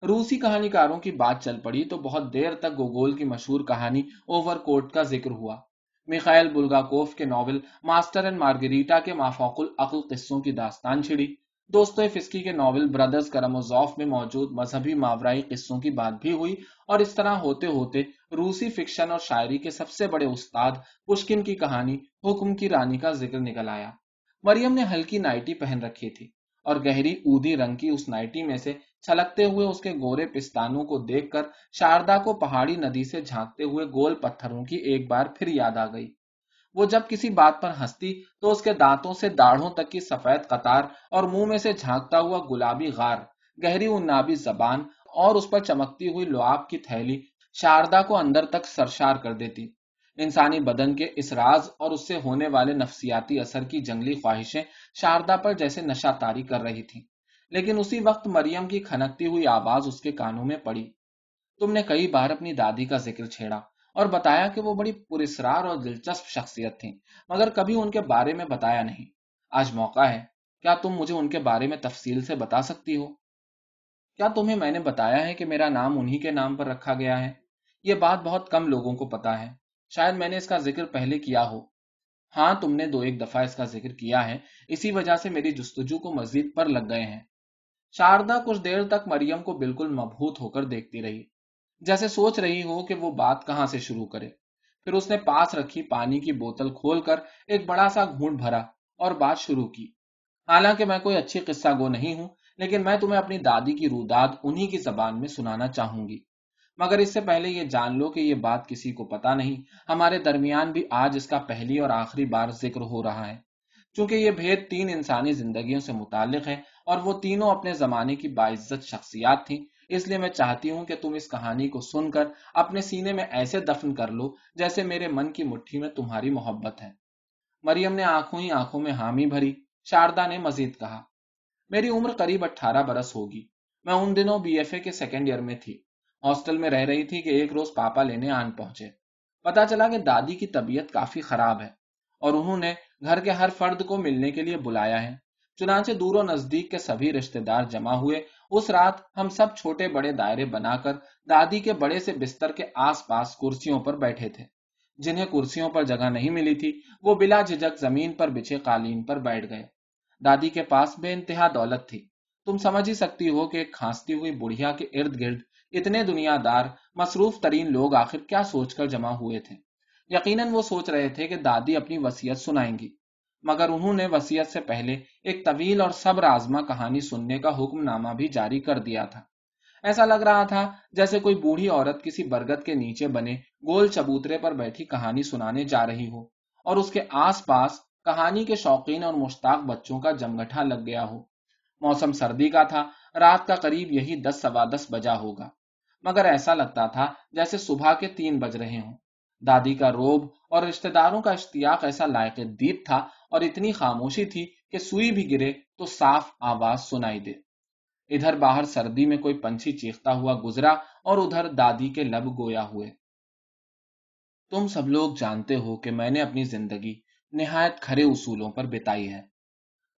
روسی کہانی کاروں کی بات چل پڑی تو بہت دیر تک گوگول کی مشہور کہانی اوور کوٹ کا ذکر ہوا۔ میخائیل بلگاکوف کے ناول ماسٹر اینڈ مارگریٹا کے مافوق العقل قصوں کی داستان چھڑی۔ دوستویفسکی کے ناول برادرز کرامازوف میں موجود مذہبی ماورائی قصوں کی بات بھی ہوئی، اور اس طرح ہوتے ہوتے روسی فکشن اور شاعری کے سب سے بڑے استاد پشکن کی کہانی حکم کی رانی کا ذکر نکل آیا۔ مریم نے ہلکی نائٹی پہن رکھی تھی اور گہری اودی رنگ کی اس نائٹی میں سے چھلکتے ہوئے اس کے گورے پستانوں کو دیکھ کر شاردا کو پہاڑی ندی سے جھانکتے ہوئے گول پتھروں کی ایک بار پھر یاد آ گئی۔ وہ جب کسی بات پر ہنستی تو اس کے دانتوں سے داڑھوں تک کی سفید قطار اور منہ میں سے جھانکتا ہوا گلابی غار، گہری عنابی زبان اور اس پر چمکتی ہوئی لعاب کی تھیلی شاردا کو اندر تک سرشار کر دیتی۔ انسانی بدن کے اس راز اور اس سے ہونے والے نفسیاتی اثر کی جنگلی خواہشیں شاردا پر جیسے نشہ طاری کر رہی تھیں، لیکن اسی وقت مریم کی کھنکتی ہوئی آواز اس کے کانوں میں پڑی۔ تم نے کئی بار اپنی دادی کا ذکر چھیڑا اور بتایا کہ وہ بڑی پراسرار اور دلچسپ شخصیت تھیں، مگر کبھی ان کے بارے میں بتایا نہیں۔ آج موقع ہے، کیا تم مجھے ان کے بارے میں تفصیل سے بتا سکتی ہو؟ کیا تمہیں میں نے بتایا ہے کہ میرا نام انہی کے نام پر رکھا گیا ہے؟ یہ بات بہت کم لوگوں کو پتا ہے، شاید میں نے اس کا ذکر پہلے کیا ہو۔ ہاں، تم نے 2-1 دفعہ اس کا ذکر کیا ہے، اسی وجہ سے میری جستجو کو مزید پر لگ گئے ہیں۔ شاردا کچھ دیر تک مریم کو بالکل مبہوت ہو کر دیکھتی رہی، جیسے سوچ رہی ہو کہ وہ بات کہاں سے شروع کرے۔ پھر اس نے پاس رکھی پانی کی بوتل کھول کر ایک بڑا سا گھونٹ بھرا اور بات شروع کی۔ حالانکہ میں کوئی اچھی قصہ گو نہیں ہوں، لیکن میں تمہیں اپنی دادی کی روداد انہی کی زبان میں سنانا چاہوں گی۔ مگر اس سے پہلے یہ جان لو کہ یہ بات کسی کو پتا نہیں، ہمارے درمیان بھی آج اس کا پہلی اور آخری بار ذکر ہو رہا ہے۔ چونکہ یہ بھید 3 انسانی زندگیوں سے متعلق ہے اور وہ تینوں اپنے زمانے کی باعزت شخصیات تھیں، اس لیے میں چاہتی ہوں کہ تم اس کہانی کو سن کر اپنے سینے میں ایسے دفن کر لو جیسے میرے من کی مٹھی میں تمہاری محبت ہے۔ مریم نے آنکھوں ہی آنکھوں میں حامی بھری۔ شاردا نے مزید کہا، میری عمر قریب 18 برس ہوگی۔ میں ان دنوں بی ایف اے کے 2nd ایئر میں تھی۔ ہاسٹل میں رہ رہی تھی کہ ایک روز پاپا لینے آن پہنچے۔ پتا چلا کہ دادی کی طبیعت کافی خراب ہے اور انہوں نے گھر کے ہر فرد کو ملنے کے لیے بلایا ہے۔ چنانچہ دور و نزدیک کے سبھی رشتہ دار جمع ہوئے۔ اس رات ہم سب چھوٹے بڑے دائرے بنا کر دادی کے بڑے سے بستر کے آس پاس کرسیوں پر بیٹھے تھے۔ جنہیں کرسیوں پر جگہ نہیں ملی تھی وہ بلا جھجک زمین پر بچھے قالین پر بیٹھ گئے۔ دادی کے پاس بے انتہا دولت تھی۔ تم سمجھ ہی سکتی ہو کہ ایک کھانستی ہوئی بڑھیا کے ارد گرد اتنے دنیا دار مصروف ترین لوگ آخر کیا سوچ کر جمع ہوئے تھے۔ یقیناً وہ سوچ رہے تھے کہ دادی اپنی وصیت سنائیں گی، مگر انہوں نے وصیت سے پہلے ایک طویل اور صبر آزما کہانی سننے کا حکم نامہ بھی جاری کر دیا تھا۔ ایسا لگ رہا تھا جیسے کوئی بوڑھی عورت کسی برگد کے نیچے بنے گول چبوترے پر بیٹھی کہانی سنانے جا رہی ہو، اور اس کے آس پاس کہانی کے شوقین اور مشتاق بچوں کا جمگٹھا لگ گیا ہو۔ موسم سردی کا تھا، رات کا قریب یہی 10 سوا 10 بجا ہوگا، مگر ایسا لگتا تھا جیسے صبح کے 3 بج رہے ہوں۔ دادی کا روب اور رشتہ داروں کا اشتیاق ایسا لائق دیپ تھا، اور اتنی خاموشی تھی کہ سوئی بھی گرے تو صاف آواز سنائی دے۔ ادھر باہر سردی میں کوئی پنچھی چیختا ہوا گزرا، اور ادھر دادی کے لب گویا ہوئے۔ تم سب لوگ جانتے ہو کہ میں نے اپنی زندگی نہایت کھرے اصولوں پر بتائی ہے۔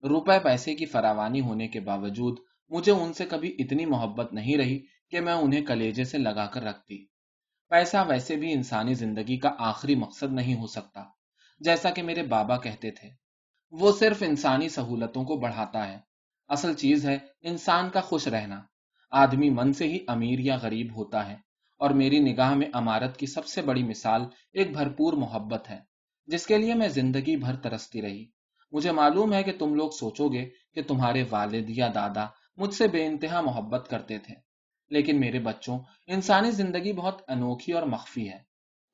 روپے پیسے کی فراوانی ہونے کے باوجود مجھے ان سے کبھی اتنی محبت نہیں رہی کہ میں انہیں کلیجے سے لگا کر رکھتی۔ پیسہ ویسے بھی انسانی زندگی کا آخری مقصد نہیں ہو سکتا، جیسا کہ میرے بابا کہتے تھے۔ وہ صرف انسانی سہولتوں کو بڑھاتا ہے۔ اصل چیز ہے انسان کا خوش رہنا۔ آدمی من سے ہی امیر یا غریب ہوتا ہے، اور میری نگاہ میں امارت کی سب سے بڑی مثال ایک بھرپور محبت ہے، جس کے لیے میں زندگی بھر ترستی رہی۔ مجھے معلوم ہے کہ تم لوگ سوچو گے کہ تمہارے والد یا دادا مجھ سے بے انتہا محبت کرتے تھے، لیکن میرے بچوں، انسانی زندگی بہت انوکھی اور مخفی ہے۔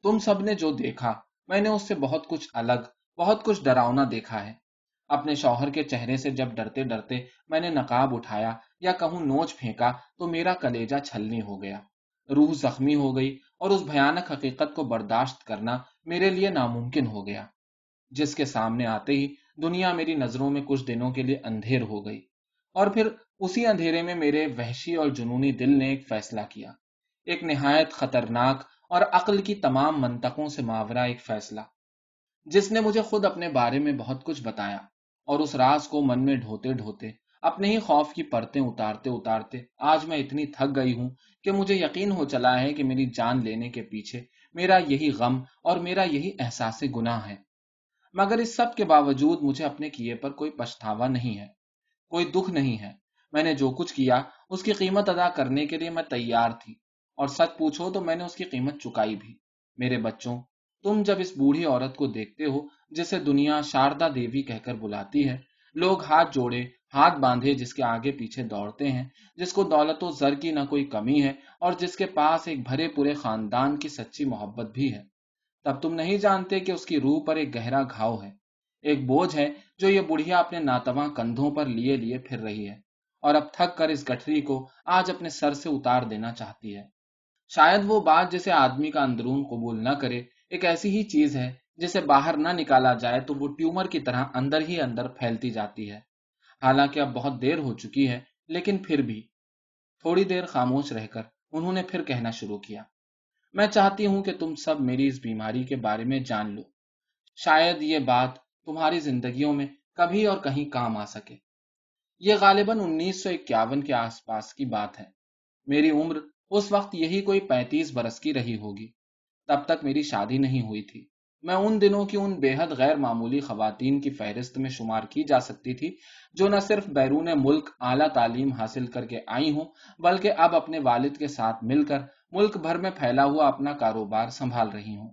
تم سب نے جو دیکھا، میں نے اس سے بہت کچھ الگ، بہت کچھ ڈراؤنا دیکھا ہے۔ اپنے شوہر کے چہرے سے جب ڈرتے ڈرتے میں نے نقاب اٹھایا یا کہوں نوچ پھینکا تو میرا کلیجہ چھلنی ہو گیا، روح زخمی ہو گئی، اور اس بھیانک حقیقت کو برداشت کرنا میرے لیے ناممکن ہو گیا، جس کے سامنے آتے ہی دنیا میری نظروں میں کچھ دنوں کے لیے اندھیر ہو گئی۔ اور پھر اسی اندھیرے میں میرے وحشی اور جنونی دل نے ایک فیصلہ کیا، ایک نہایت خطرناک اور عقل کی تمام منطقوں سے ماورا ایک فیصلہ، جس نے مجھے خود اپنے بارے میں بہت کچھ بتایا، اور اس راز کو من میں ڈھوتے ڈھوتے، اپنے ہی خوف کی پرتیں اتارتے اتارتے آج میں اتنی تھک گئی ہوں کہ مجھے یقین ہو چلا ہے کہ میری جان لینے کے پیچھے میرا یہی غم اور میرا یہی احساس گناہ ہے۔ مگر اس سب کے باوجود مجھے اپنے کیے پر کوئی پچھتاوا نہیں ہے، کوئی دکھ نہیں ہے۔ میں نے جو کچھ کیا اس کی قیمت ادا کرنے کے لیے میں تیار تھی، اور سچ پوچھو تو میں نے اس کی قیمت چکائی بھی۔ میرے بچوں، تم جب اس بوڑھی عورت کو دیکھتے ہو جسے دنیا شاردا دیوی کہہ کر بلاتی ہے، لوگ ہاتھ جوڑے ہاتھ باندھے جس کے آگے پیچھے دوڑتے ہیں، جس کو دولت و زر کی نہ کوئی کمی ہے، اور جس کے پاس ایک بھرے پورے خاندان کی سچی محبت بھی ہے، تب تم نہیں جانتے کہ اس کی روح پر ایک گہرا گھاؤ ہے، ایک بوجھ ہے جو یہ بڑھیا اپنے ناتواں کندھوں پر لیے لیے پھر رہی ہے، اور اب تھک کر اس گٹھری کو آج اپنے سر سے اتار دینا چاہتی ہے۔ شاید وہ بات جسے آدمی کا اندرون قبول نہ کرے ایک ایسی ہی چیز ہے جسے باہر نہ نکالا جائے تو وہ ٹیومر کی طرح اندر ہی اندر پھیلتی جاتی ہے۔ حالانکہ اب بہت دیر ہو چکی ہے، لیکن پھر بھی تھوڑی دیر خاموش رہ کر انہوں نے پھر کہنا شروع کیا۔ میں چاہتی ہوں کہ تم سب میری اس بیماری کے بارے میں جان لو، شاید یہ بات تمہاری زندگیوں میں کبھی اور کہیں کام آ سکے۔ یہ غالباً 1951 کے آس پاس کی بات ہے۔ میری عمر اس وقت یہی کوئی 35 برس کی رہی ہوگی۔ تب تک میری شادی نہیں ہوئی تھی۔ میں ان دنوں کی ان بے حد غیر معمولی خواتین کی فہرست میں شمار کی جا سکتی تھی جو نہ صرف بیرون ملک اعلیٰ تعلیم حاصل کر کے آئی ہوں، بلکہ اب اپنے والد کے ساتھ مل کر ملک بھر میں پھیلا ہوا اپنا کاروبار سنبھال رہی ہوں۔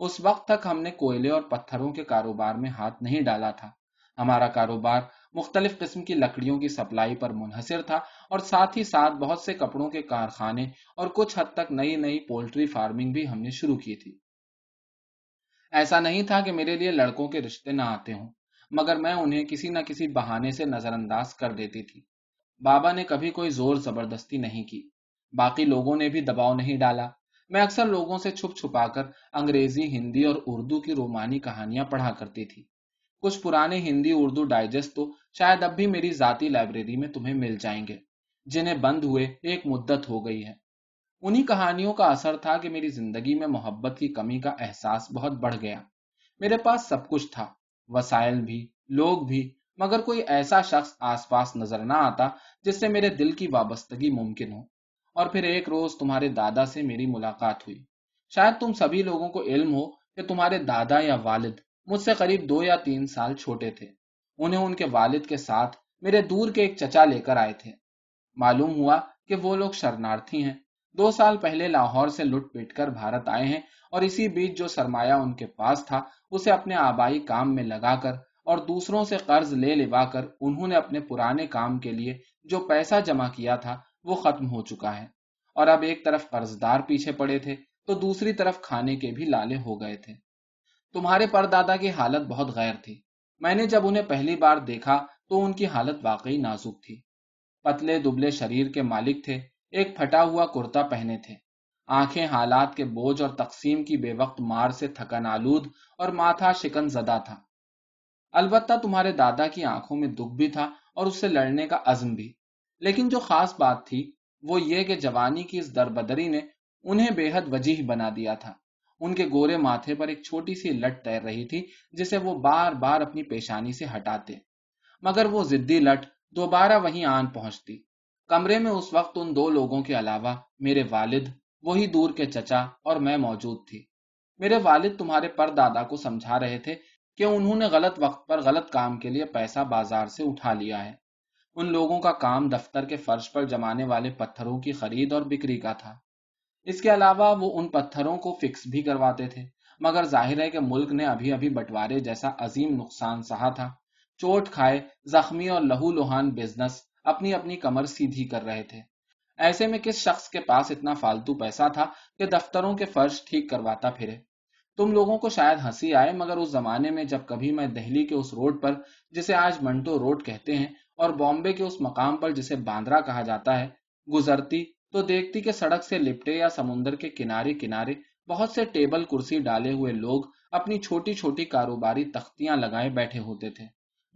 اس وقت تک ہم نے کوئلے اور پتھروں کے کاروبار میں ہاتھ نہیں ڈالا تھا۔ ہمارا کاروبار مختلف قسم کی لکڑیوں کی سپلائی پر منحصر تھا، اور ساتھ ہی ساتھ بہت سے کپڑوں کے کارخانے اور کچھ حد تک نئی نئی پولٹری فارمنگ بھی ہم نے شروع کی تھی۔ ایسا نہیں تھا کہ میرے لیے لڑکوں کے رشتے نہ آتے ہوں، مگر میں انہیں کسی نہ کسی بہانے سے نظر انداز کر دیتی تھی۔ بابا نے کبھی کوئی زور زبردستی نہیں کی، باقی لوگوں نے بھی دباؤ نہیں ڈالا۔ میں اکثر لوگوں سے چھپ چھپا کر انگریزی، ہندی اور اردو کی رومانی کہانیاں پڑھا کرتی تھی۔ کچھ پرانے ہندی اردو ڈائجسٹ تو شاید اب بھی میری ذاتی لائبریری میں تمہیں مل جائیں گے، جنہیں بند ہوئے ایک مدت ہو گئی ہے۔ انہی کہانیوں کا اثر تھا کہ میری زندگی میں محبت کی کمی کا احساس بہت بڑھ گیا۔ میرے پاس سب کچھ تھا، وسائل بھی، لوگ بھی، مگر کوئی ایسا شخص آس پاس نظر نہ آتا جس سے میرے دل کی وابستگی ممکن ہو۔ اور پھر ایک روز تمہارے دادا سے میری ملاقات ہوئی۔ شاید تم سبھی لوگوں کو علم ہو کہ تمہارے دادا یا والد مجھ سے قریب 2 یا 3 سال چھوٹے تھے۔ انہیں ان کے والد کے ساتھ میرے دور کے ایک چچا لے کر آئے تھے۔ معلوم ہوا کہ وہ لوگ شرنارتھی ہیں، 2 سال پہلے لاہور سے لٹ پٹ کر بھارت آئے ہیں، اور اسی بیچ جو سرمایہ ان کے پاس تھا اسے اپنے آبائی کام میں لگا کر اور دوسروں سے قرض لے لوا کر انہوں نے اپنے پرانے کام کے لیے جو پیسہ جمع کیا تھا وہ ختم ہو چکا ہے، اور اب ایک طرف قرض دار پیچھے پڑے تھے تو دوسری طرف کھانے کے بھی لالے ہو گئے تھے۔ تمہارے پردادا کی حالت بہت غیر تھی۔ میں نے جب انہیں پہلی بار دیکھا تو ان کی حالت واقعی نازک تھی۔ پتلے دبلے شریر کے مالک تھے، ایک پھٹا ہوا کرتا پہنے تھے، آنکھیں حالات کے بوجھ اور تقسیم کی بے وقت مار سے تھکن آلود اور ماتھا شکن زدہ تھا۔ البتہ تمہارے دادا کی آنکھوں میں دکھ بھی تھا اور اس سے لڑنے کا عزم بھی، لیکن جو خاص بات تھی وہ یہ کہ جوانی کی اس دربدری نے انہیں بے حد وجیح بنا دیا تھا۔ ان کے گورے ماتھے پر ایک چھوٹی سی لٹ تیر رہی تھی جسے وہ بار بار اپنی پیشانی سے ہٹاتے، مگر وہ ضدی لٹ دوبارہ وہیں آن پہنچتی۔ کمرے میں اس وقت ان دو لوگوں کے علاوہ میرے والد، وہی دور کے چچا اور میں موجود تھی۔ میرے والد تمہارے پردادا کو سمجھا رہے تھے کہ انہوں نے غلط وقت پر غلط کام کے لیے پیسہ بازار سے اٹھا لیا ہے۔ ان لوگوں کا کام دفتر کے فرش پر جمانے والے پتھروں کی خرید اور بکری کا تھا۔ اس کے علاوہ وہ ان پتھروں کو فکس بھی کرواتے تھے، مگر ظاہر ہے کہ ملک نے ابھی ابھی بٹوارے جیسا عظیم نقصان سہا تھا۔ چوٹ کھائے زخمی اور لہو لہان بزنس اپنی اپنی کمر سیدھی کر رہے تھے۔ ایسے میں کس شخص کے پاس اتنا فالتو پیسہ تھا کہ دفتروں کے فرش ٹھیک کرواتا پھرے؟ تم لوگوں کو شاید ہنسی آئے، مگر اس زمانے میں جب کبھی میں دہلی کے اس روڈ پر جسے آج منٹو روڈ کہتے ہیں اور بامبے کے اس مقام پر جسے باندرا کہا جاتا ہے گزرتی تو دیکھتی کہ سڑک سے لپٹے یا سمندر کے کنارے کنارے بہت سے ٹیبل کرسی ڈالے ہوئے لوگ اپنی چھوٹی چھوٹی کاروباری تختیاں لگائے بیٹھے ہوتے تھے۔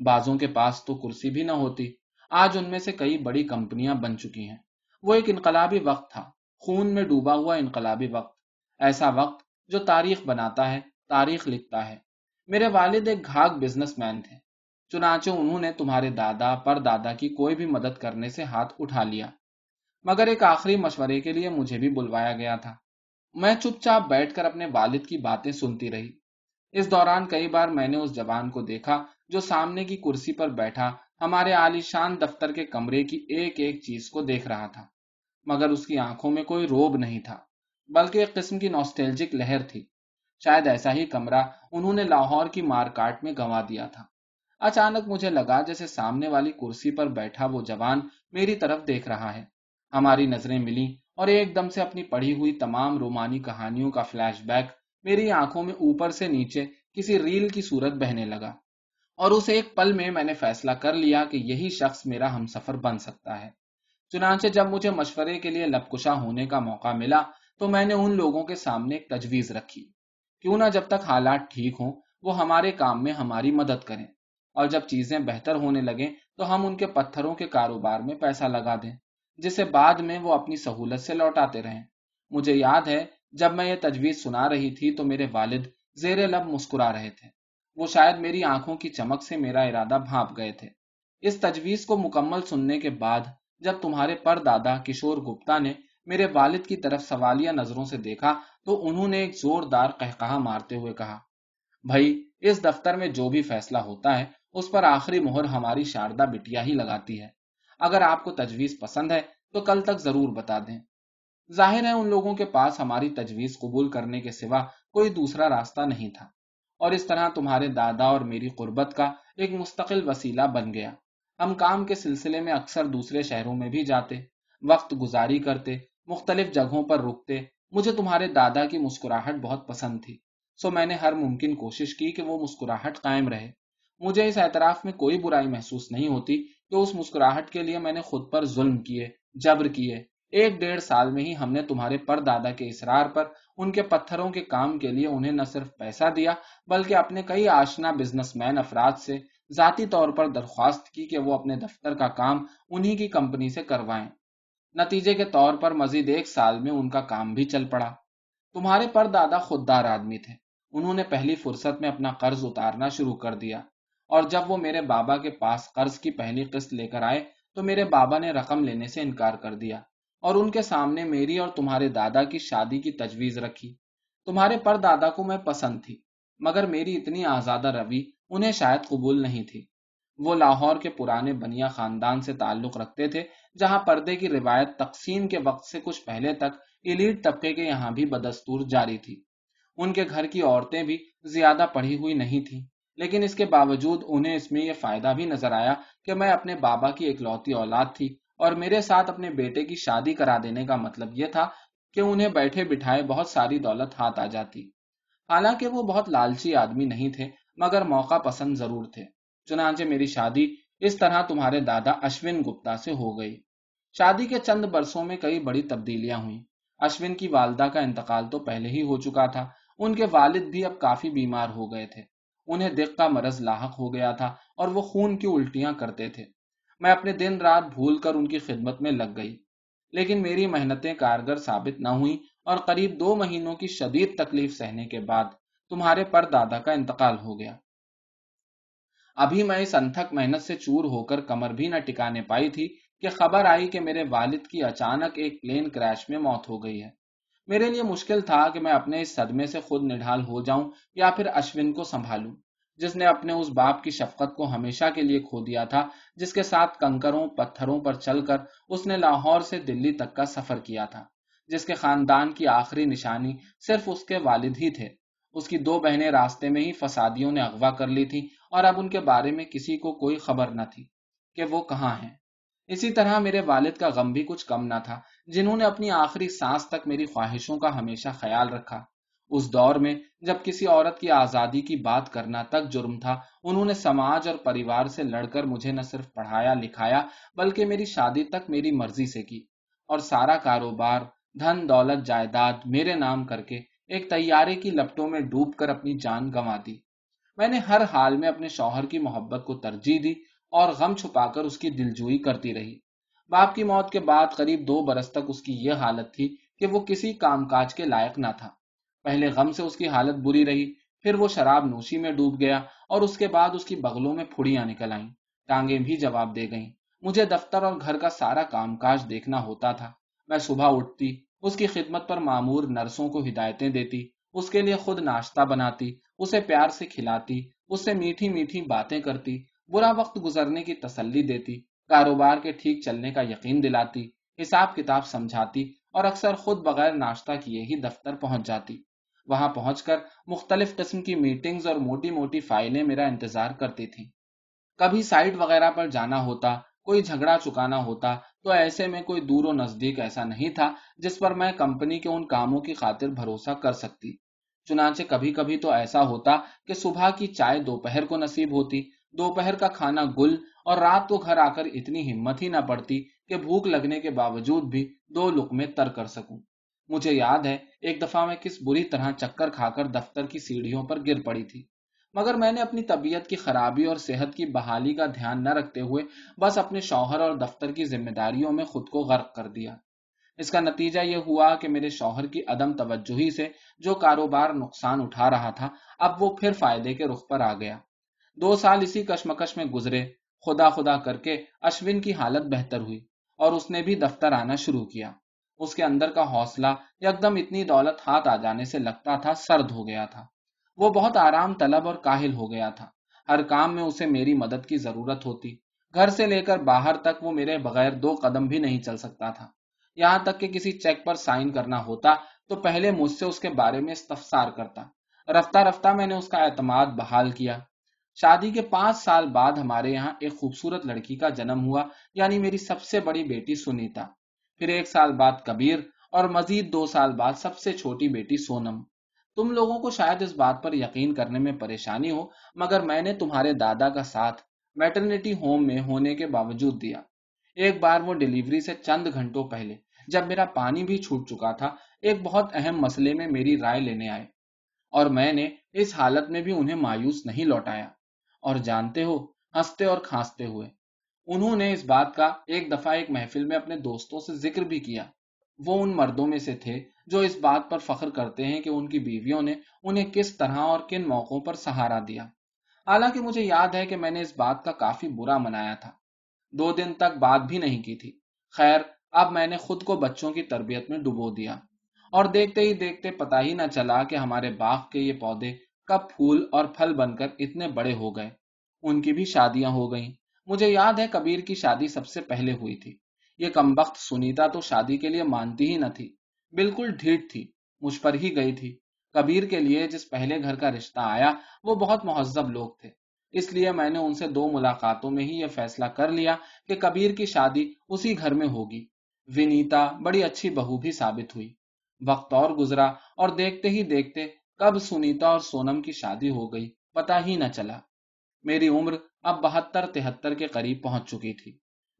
بازوں کے پاس تو کرسی بھی نہ ہوتی۔ آج ان میں سے کئی بڑی کمپنیاں بن چکی ہیں۔ وہ ایک انقلابی وقت تھا، خون میں ڈوبا ہوا انقلابی وقت، ایسا وقت جو تاریخ بناتا ہے، تاریخ لکھتا ہے۔ میرے والد ایک گھاگ بزنس مین تھے، چنانچہ انہوں نے تمہارے دادا پر دادا کی کوئی بھی مدد کرنے سے ہاتھ اٹھا لیا، مگر ایک آخری مشورے کے لیے مجھے بھی بلوایا گیا تھا۔ میں چپ چاپ بیٹھ کر اپنے والد کی باتیں سنتی رہی۔ اس دوران کئی بار میں نے اس جوان کو دیکھا جو سامنے کی کرسی پر بیٹھا ہمارے عالیشان دفتر کے کمرے کی ایک ایک چیز کو دیکھ رہا تھا، مگر اس کی آنکھوں میں کوئی روب نہیں تھا، بلکہ ایک قسم کی نوسٹیلجک لہر تھی۔ شاید ایسا ہی کمرہ انہوں نے لاہور کی مارکاٹ میں گنوا دیا تھا۔ اچانک مجھے لگا جیسے سامنے والی کرسی پر بیٹھا وہ جوان میری طرف دیکھ رہا ہے۔ ہماری نظریں ملی اور ایک دم سے اپنی پڑھی ہوئی تمام رومانی کہانیوں کا فلیش بیک میری آنکھوں میں اوپر سے نیچے کسی ریل کی صورت بہنے لگا، اور اس ایک پل میں نے فیصلہ کر لیا کہ یہی شخص میرا ہمسفر بن سکتا ہے۔ چنانچہ جب مجھے مشورے کے لیے لب کشا ہونے کا موقع ملا تو میں نے ان لوگوں کے سامنے ایک تجویز رکھی، کیوں نہ جب تک حالات ٹھیک ہوں وہ ہمارے کام میں ہماری مدد کریں، اور جب چیزیں بہتر ہونے لگیں تو ہم ان کے پتھروں کے کاروبار میں پیسہ لگا دیں، جسے بعد میں وہ اپنی سہولت سے لوٹاتے رہیں۔ مجھے یاد ہے جب میں یہ تجویز سنا رہی تھی تو میرے والد زیر لب مسکرا رہے تھے۔ وہ شاید میری آنکھوں کی چمک سے میرا ارادہ بھانپ گئے تھے۔ اس تجویز کو مکمل سننے کے بعد جب تمہارے پردادا کشور گپتا نے میرے والد کی طرف سوالیہ نظروں سے دیکھا تو انہوں نے ایک زوردار قہقہا مارتے ہوئے کہا، بھائی اس دفتر میں جو بھی فیصلہ ہوتا ہے اس پر آخری مہر ہماری شاردا بٹیا ہی لگاتی ہے۔ اگر آپ کو تجویز پسند ہے تو کل تک ضرور بتا دیں۔ ظاہر ہے ان لوگوں کے پاس ہماری تجویز قبول کرنے کے سوا کوئی دوسرا راستہ نہیں تھا، اور اس طرح تمہارے دادا اور میری قربت کا ایک مستقل وسیلہ بن گیا۔ ہم کام کے سلسلے میں اکثر دوسرے شہروں میں بھی جاتے، وقت گزاری کرتے، مختلف جگہوں پر رکتے۔ مجھے تمہارے دادا کی مسکراہٹ بہت پسند تھی، سو میں نے ہر ممکن کوشش کی کہ وہ مسکراہٹ قائم رہے۔ مجھے اس اعتراف میں کوئی برائی محسوس نہیں ہوتی کہ اس مسکراہٹ کے لیے میں نے خود پر ظلم کیے، جبر کیے۔ 1 ڈیڑھ سال میں ہی ہم نے تمہارے پردادا کے اصرار پر ان کے پتھروں کے کام کے لیے انہیں نہ صرف پیسہ دیا بلکہ اپنے کئی آشنا بزنس مین افراد سے ذاتی طور پر درخواست کی کہ وہ اپنے دفتر کا کام انہی کی کمپنی سے کروائیں۔ نتیجے کے طور پر مزید 1 سال میں ان کا کام بھی چل پڑا۔ تمہارے پردادا خوددار آدمی تھے، انہوں نے پہلی فرصت میں اپنا قرض اتارنا شروع کر دیا، اور جب وہ میرے بابا کے پاس قرض کی پہلی قسط لے کر آئے تو میرے بابا نے رقم لینے سے انکار کر دیا اور ان کے سامنے میری اور تمہارے دادا کی شادی کی تجویز رکھی۔ تمہارے پردادا کو میں پسند تھی، مگر میری اتنی آزادہ روی انہیں شاید قبول نہیں تھی۔ وہ لاہور کے پرانے بنیا خاندان سے تعلق رکھتے تھے، جہاں پردے کی روایت تقسیم کے وقت سے کچھ پہلے تک ایلیٹ طبقے کے یہاں بھی بدستور جاری تھی۔ ان کے گھر کی عورتیں بھی زیادہ پڑھی ہوئی نہیں تھیں، لیکن اس کے باوجود انہیں اس میں یہ فائدہ بھی نظر آیا کہ میں اپنے بابا کی اکلوتی اولاد تھی، اور میرے ساتھ اپنے بیٹے کی شادی کرا دینے کا مطلب یہ تھا کہ انہیں بیٹھے بٹھائے بہت ساری دولت ہاتھ آ جاتی۔ حالانکہ وہ بہت لالچی آدمی نہیں تھے، مگر موقع پسند ضرور تھے۔ چنانچہ میری شادی اس طرح تمہارے دادا اشون گپتا سے ہو گئی۔ شادی کے چند برسوں میں کئی بڑی تبدیلیاں ہوئیں۔ اشون کی والدہ کا انتقال تو پہلے ہی ہو چکا تھا، ان کے والد بھی اب کافی بیمار ہو گئے تھے۔ انہیں دق کا مرض لاحق ہو گیا تھا اور وہ خون کی الٹیاں کرتے تھے۔ میں اپنے دن رات بھول کر ان کی خدمت میں لگ گئی، لیکن میری محنتیں کارگر ثابت نہ ہوئیں، اور قریب 2 مہینوں کی شدید تکلیف سہنے کے بعد تمہارے پردادا کا انتقال ہو گیا۔ ابھی میں اس انتھک محنت سے چور ہو کر کمر بھی نہ ٹکانے پائی تھی کہ خبر آئی کہ میرے والد کی اچانک ایک پلین کریش میں موت ہو گئی ہے۔ میرے لیے مشکل تھا کہ میں اپنے اس صدمے سے خود نڈھال ہو جاؤں یا پھر اشون کو سنبھالوں، جس نے اپنے اس باپ کی شفقت کو ہمیشہ کے لیے کھو دیا تھا، جس کے ساتھ کنکروں پتھروں پر چل کر اس نے لاہور سے دلی تک کا سفر کیا تھا، جس کے خاندان کی آخری نشانی صرف اس کے والد ہی تھے۔ اس کی 2 بہنیں راستے میں ہی فسادیوں نے اغوا کر لی تھی، اور اب ان کے بارے میں کسی کو کوئی خبر نہ تھی کہ وہ کہاں ہیں۔ اسی طرح میرے والد کا غم بھی کچھ کم نہ تھا، جنہوں نے اپنی آخری سانس تک میری خواہشوں کا ہمیشہ خیال رکھا۔ اس دور میں جب کسی عورت کی آزادی کی بات کرنا تک جرم تھا، انہوں نے سماج اور پریوار سے لڑ کر مجھے نہ صرف پڑھایا لکھایا، بلکہ میری شادی تک میری مرضی سے کی، اور سارا کاروبار، دھن دولت جائیداد میرے نام کر کے ایک طیارے کی لپٹوں میں ڈوب کر اپنی جان گنوا دی۔ میں نے ہر حال میں اپنے شوہر کی محبت کو ترجیح دی اور غم چھپا کر اس کی دلجوئی کرتی رہی۔ باپ کی موت کے بعد قریب 2 برس تک اس کی یہ حالت تھی کہ وہ کسی کام کاج کے لائق نہ تھا۔ پہلے غم سے اس کی حالت بری رہی، پھر وہ شراب نوشی میں ڈوب گیا، اور اس کے بعد اس کی بغلوں میں پھڑیاں نکل آئیں، ٹانگیں بھی جواب دے گئیں۔ مجھے دفتر اور گھر کا سارا کام کاج دیکھنا ہوتا تھا۔ میں صبح اٹھتی، اس کی خدمت پر مامور نرسوں کو ہدایتیں دیتی، اس کے لیے خود ناشتہ بناتی، اسے پیار سے کھلاتی، اس سے میٹھی میٹھی باتیں کرتی، برا وقت گزرنے کی تسلی دیتی، کاروبار کے ٹھیک چلنے کا یقین دلاتی، حساب کتاب سمجھاتی، اور اکثر خود بغیر ناشتہ کیے ہی دفتر پہنچ جاتی۔ وہاں پہنچ کر مختلف قسم کی میٹنگز اور موٹی موٹی فائلیں میرا انتظار کرتی تھیں۔ کبھی سائٹ وغیرہ پر جانا ہوتا، کوئی جھگڑا چکانا ہوتا، تو ایسے میں کوئی دور و نزدیک ایسا نہیں تھا جس پر میں کمپنی کے ان کاموں کی خاطر بھروسہ کر سکتی۔ چنانچہ کبھی کبھی تو ایسا ہوتا کہ صبح کی چائے دوپہر کو نصیب ہوتی، دوپہر کا کھانا گل، اور رات کو گھر آ کر اتنی ہمت ہی نہ پڑتی کہ بھوک لگنے کے باوجود بھی 2 لقمے تر کر سکوں۔ مجھے یاد ہے ایک دفعہ میں کس بری طرح چکر کھا کر دفتر کی سیڑھیوں پر گر پڑی تھی، مگر میں نے اپنی طبیعت کی خرابی اور صحت کی بحالی کا دھیان نہ رکھتے ہوئے بس اپنے شوہر اور دفتر کی ذمہ داریوں میں خود کو غرق کر دیا۔ اس کا نتیجہ یہ ہوا کہ میرے شوہر کی عدم توجہی سے جو کاروبار نقصان اٹھا رہا تھا، اب وہ پھر فائدے کے رخ پر آ گیا۔ 2 سال اسی کشمکش میں گزرے۔ خدا خدا کر کے اشون کی حالت بہتر ہوئی، اور اس نے بھی دفتر آنا شروع کیا۔ اس کے اندر کا حوصلہ یکدم اتنی دولت ہاتھ آ جانے سے لگتا تھا سرد ہو گیا تھا۔ وہ بہت آرام طلب اور کاہل ہو گیا تھا۔ ہر کام میں اسے میری مدد کی ضرورت ہوتی۔ گھر سے لے کر باہر تک وہ میرے بغیر 2 قدم بھی نہیں چل سکتا تھا۔ یہاں تک کہ کسی چیک پر سائن کرنا ہوتا تو پہلے مجھ سے اس کے بارے میں استفسار کرتا۔ رفتہ رفتہ میں نے اس کا اعتماد بحال کیا۔ شادی کے 5 سال بعد ہمارے یہاں ایک خوبصورت لڑکی کا جنم ہوا، یعنی میری سب سے بڑی بیٹی سنیتا۔ پھر 1 سال بعد کبیر، اور مزید 2 سال بعد سب سے چھوٹی بیٹی سونم۔ تم لوگوں کو شاید اس بات پر یقین کرنے میں پریشانی ہو، مگر میں نے تمہارے دادا کا ساتھ میٹرنیٹی ہوم میں ہونے کے باوجود دیا۔ ایک بار وہ ڈیلیوری سے چند گھنٹوں پہلے، جب میرا پانی بھی چھوٹ چکا تھا، ایک بہت اہم مسئلے میں میری رائے لینے آئے، اور میں نے اس حالت میں بھی انہیں مایوس نہیں لوٹایا۔ اور جانتے ہو، ہنستے اور کھانستے ہوئے انہوں نے اس بات کا ایک دفعہ ایک محفل میں اپنے دوستوں سے ذکر بھی کیا۔ وہ ان مردوں میں سے تھے جو اس بات پر فخر کرتے ہیں کہ ان کی بیویوں نے انہیں کس طرح اور کن موقعوں پر سہارا دیا۔ حالانکہ مجھے یاد ہے کہ میں نے اس بات کا کافی برا منایا تھا، 2 دن تک بات بھی نہیں کی تھی۔ خیر، اب میں نے خود کو بچوں کی تربیت میں ڈبو دیا، اور دیکھتے ہی دیکھتے پتہ ہی نہ چلا کہ ہمارے باغ کے یہ پودے کب پھول اور پھل بن کر اتنے بڑے ہو گئے۔ ان کی بھی شادیاں ہو گئیں۔ مجھے یاد ہے کبیر کی شادی سب سے پہلے ہوئی تھی۔ یہ کمبخت سنیتا تو شادی کے لیے مانتی ہی نہ تھی، بالکل ڈھیٹ تھی، مجھ پر ہی گئی تھی۔ کبیر کے لیے جس پہلے گھر کا رشتہ آیا وہ بہت مہذب لوگ تھے، اس لیے میں نے ان سے 2 ملاقاتوں میں ہی یہ فیصلہ کر لیا کہ کبیر کی شادی اسی گھر میں ہوگی۔ ونیتا بڑی اچھی بہو بھی ثابت ہوئی۔ وقت اور گزرا اور دیکھتے ہی دیکھتے کب سنیتا اور سونم کی شادی ہو گئی پتہ ہی نہ چلا۔ میری عمر اب 72-73 کے قریب پہنچ چکی تھی۔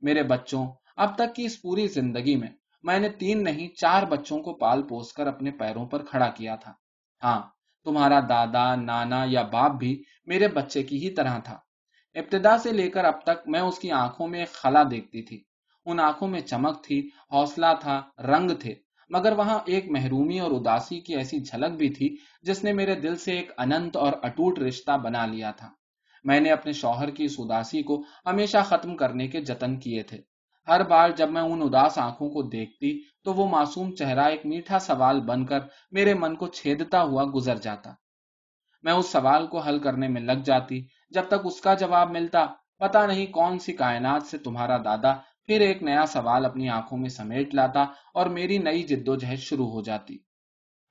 میرے بچوں، اب تک کی اس پوری زندگی میں نے 3 نہیں 4 بچوں کو پال پوس کر اپنے پیروں پر کھڑا کیا تھا۔ ہاں، تمہارا دادا، نانا یا باپ بھی میرے بچے کی ہی طرح تھا۔ ابتدا سے لے کر اب تک میں اس کی آنکھوں میں ایک خلا دیکھتی تھی۔ ان آنکھوں میں چمک تھی، حوصلہ تھا، رنگ تھے، مگر وہاں ایک محرومی اور اداسی کی ایسی جھلک بھی تھی جس نے میرے دل سے ایک اننت اور اٹوٹ رشتہ بنا لیا تھا۔ میں نے اپنے شوہر کی اس اداسی کو ہمیشہ ختم کرنے کے جتن کیے تھے۔ ہر بار جب میں ان اداس آنکھوں کو دیکھتی تو وہ معصوم چہرہ ایک میٹھا سوال بن کر میرے من کو چھیدتا ہوا گزر جاتا۔ میں اس سوال کو حل کرنے میں لگ جاتی۔ جب تک اس کا جواب ملتا، پتہ نہیں کون سی کائنات سے تمہارا دادا پھر ایک نیا سوال اپنی آنکھوں میں سمیٹ لاتا اور میری نئی جدوجہد شروع ہو جاتی۔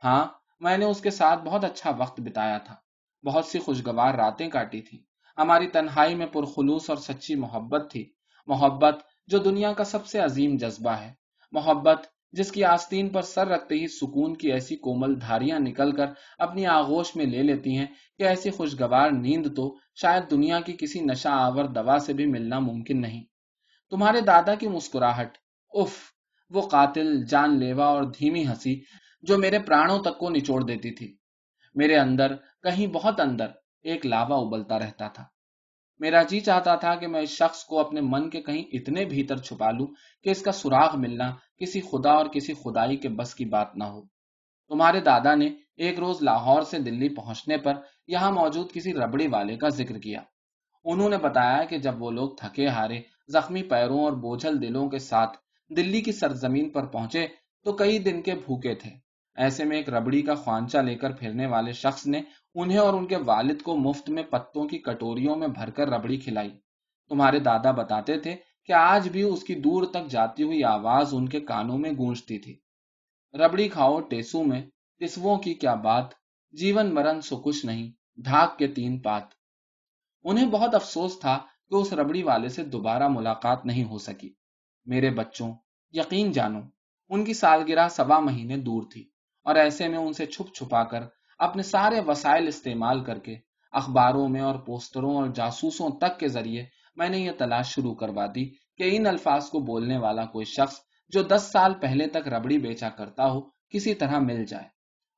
ہاں، میں نے اس کے ساتھ بہت اچھا وقت بتایا تھا، بہت سی خوشگوار راتیں کاٹی تھی۔ ہماری تنہائی میں پرخلوص اور سچی محبت تھی، محبت جو دنیا کا سب سے عظیم جذبہ ہے، محبت جس کی آستین پر سر رکھتے ہی سکون کی ایسی کومل دھاریاں نکل کر اپنی آغوش میں لے لیتی ہیں کہ ایسی خوشگوار نیند تو شاید دنیا کی کسی نشہ آور دوا سے بھی ملنا ممکن نہیں۔ تمہارے دادا کی مسکراہٹ، اف، وہ قاتل، جان لیوا اور دھیمی ہنسی جو میرے پرانوں تک کو نچوڑ دیتی تھی۔ میرے اندر، کہیں بہت اندر، ایک لاوا ابلتا رہتا تھا۔ میرا جی چاہتا تھا کہ میں اس شخص کو اپنے من کے کہیں اتنے بھیتر چھپا لوں کہ اس کا سراغ ملنا کسی خدا اور کسی خدائی کے بس کی بات نہ ہو۔ تمہارے دادا نے ایک روز لاہور سے دلی پہنچنے پر یہاں موجود کسی ربڑی والے کا ذکر کیا۔ انہوں نے بتایا کہ جب وہ لوگ تھکے ہارے، زخمی پیروں اور بوجھل دلوں کے ساتھ دلی کی سرزمین پر پہنچے تو کئی دن کے بھوکے تھے۔ ایسے میں ایک ربڑی کا خوانچہ لے کر پھرنے والے شخص نے انہیں اور ان کے والد کو مفت میں پتوں کی کٹوریوں میں بھر کر ربڑی کھلائی۔ تمہارے دادا بتاتے تھے کہ آج بھی اس کی دور تک جاتی ہوئی آواز ان کے کانوں میں گونجتی تھی۔ ربڑی کھاؤ ٹیسو میں، ٹسووں کی کیا بات، جیون مرن سو کچھ نہیں، ڈھاک کے 3 پات۔ انہیں بہت افسوس تھا کہ اس ربڑی والے سے دوبارہ ملاقات نہیں ہو سکی۔ میرے بچوں، یقین جانو، ان کی سالگرہ 1.25 مہینے دور تھی، اور ایسے میں ان سے چھپ چھپا کر اپنے سارے وسائل استعمال کر کے اخباروں میں اور پوسٹروں اور جاسوسوں تک کے ذریعے میں نے یہ تلاش شروع کروا دی کہ ان الفاظ کو بولنے والا کوئی شخص جو 10 سال پہلے تک ربڑی بیچا کرتا ہو کسی طرح مل جائے۔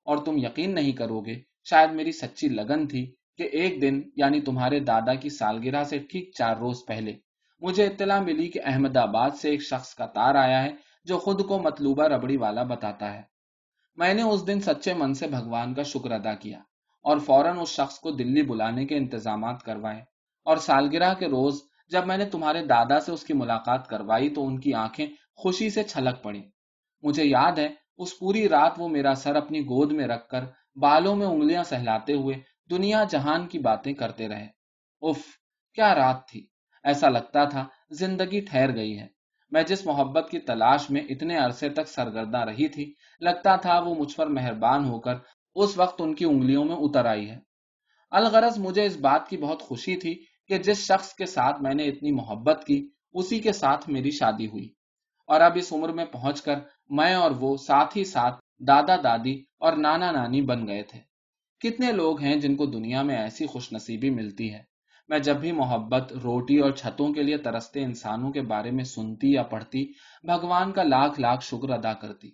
اور تم یقین نہیں کرو گے، شاید میری سچی لگن تھی کہ ایک دن، یعنی تمہارے دادا کی سالگرہ سے ٹھیک 4 روز پہلے، مجھے اطلاع ملی کہ احمد آباد سے ایک شخص کا تار آیا ہے جو خود کو مطلوبہ ربڑی والا بتاتا ہے۔ میں نے اس دن سچے من سے بھگوان کا شکر ادا کیا اور فوراً اس شخص کو دلی بلانے کے انتظامات کروائے، اور سالگرہ کے روز جب میں نے تمہارے دادا سے اس کی ملاقات کروائی تو ان کی آنکھیں خوشی سے چھلک پڑیں۔ مجھے یاد ہے اس پوری رات وہ میرا سر اپنی گود میں رکھ کر بالوں میں انگلیاں سہلاتے ہوئے دنیا جہان کی باتیں کرتے رہے۔ اف، کیا رات تھی! ایسا لگتا تھا زندگی ٹھہر گئی ہے۔ میں جس محبت کی تلاش میں اتنے عرصے تک سرگرداں رہی تھی، لگتا تھا وہ مجھ پر مہربان ہو کر اس وقت ان کی انگلیوں میں اتر آئی ہے۔ الغرض مجھے اس بات کی بہت خوشی تھی کہ جس شخص کے ساتھ میں نے اتنی محبت کی اسی کے ساتھ میری شادی ہوئی، اور اب اس عمر میں پہنچ کر میں اور وہ ساتھ ہی ساتھ دادا دادی اور نانا نانی بن گئے تھے۔ کتنے لوگ ہیں جن کو دنیا میں ایسی خوش نصیبی ملتی ہے۔ میں جب بھی محبت، روٹی اور چھتوں کے لیے ترستے انسانوں کے بارے میں سنتی یا پڑھتی، بھگوان کا لاکھ لاکھ شکر ادا کرتی۔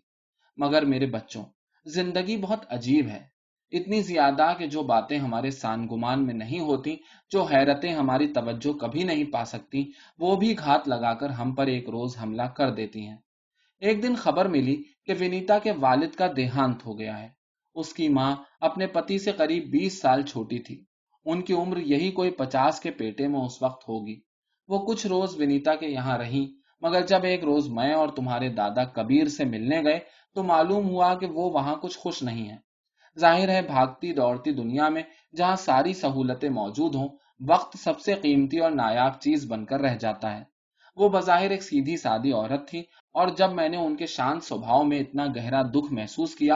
مگر میرے بچوں، زندگی بہت عجیب ہے، اتنی زیادہ کہ جو باتیں ہمارے سان گمان میں نہیں ہوتی، جو حیرتیں ہماری توجہ کبھی نہیں پا سکتی، وہ بھی گھات لگا کر ہم پر ایک روز حملہ کر دیتی ہیں۔ ایک دن خبر ملی کہ ونیتا کے والد کا دیہانت ہو گیا ہے۔ اس کی ماں اپنے پتی سے قریب 20 سال چھوٹی تھی۔ ان کی عمر یہی کوئی 50 کے پیٹے میں اس وقت ہوگی۔ وہ کچھ روز ونیتا کے یہاں رہیں، مگر جب ایک روز میں اور تمہارے دادا کبیر سے ملنے گئے تو معلوم ہوا کہ وہ وہاں کچھ خوش نہیں ہے۔ ظاہر ہے بھاگتی دوڑتی دنیا میں جہاں ساری سہولتیں موجود ہوں، وقت سب سے قیمتی اور نایاب چیز بن کر رہ جاتا ہے۔ وہ بظاہر ایک سیدھی سادی عورت تھی، اور جب میں نے ان کے شانت سبھاؤ میں اتنا گہرا دکھ محسوس کیا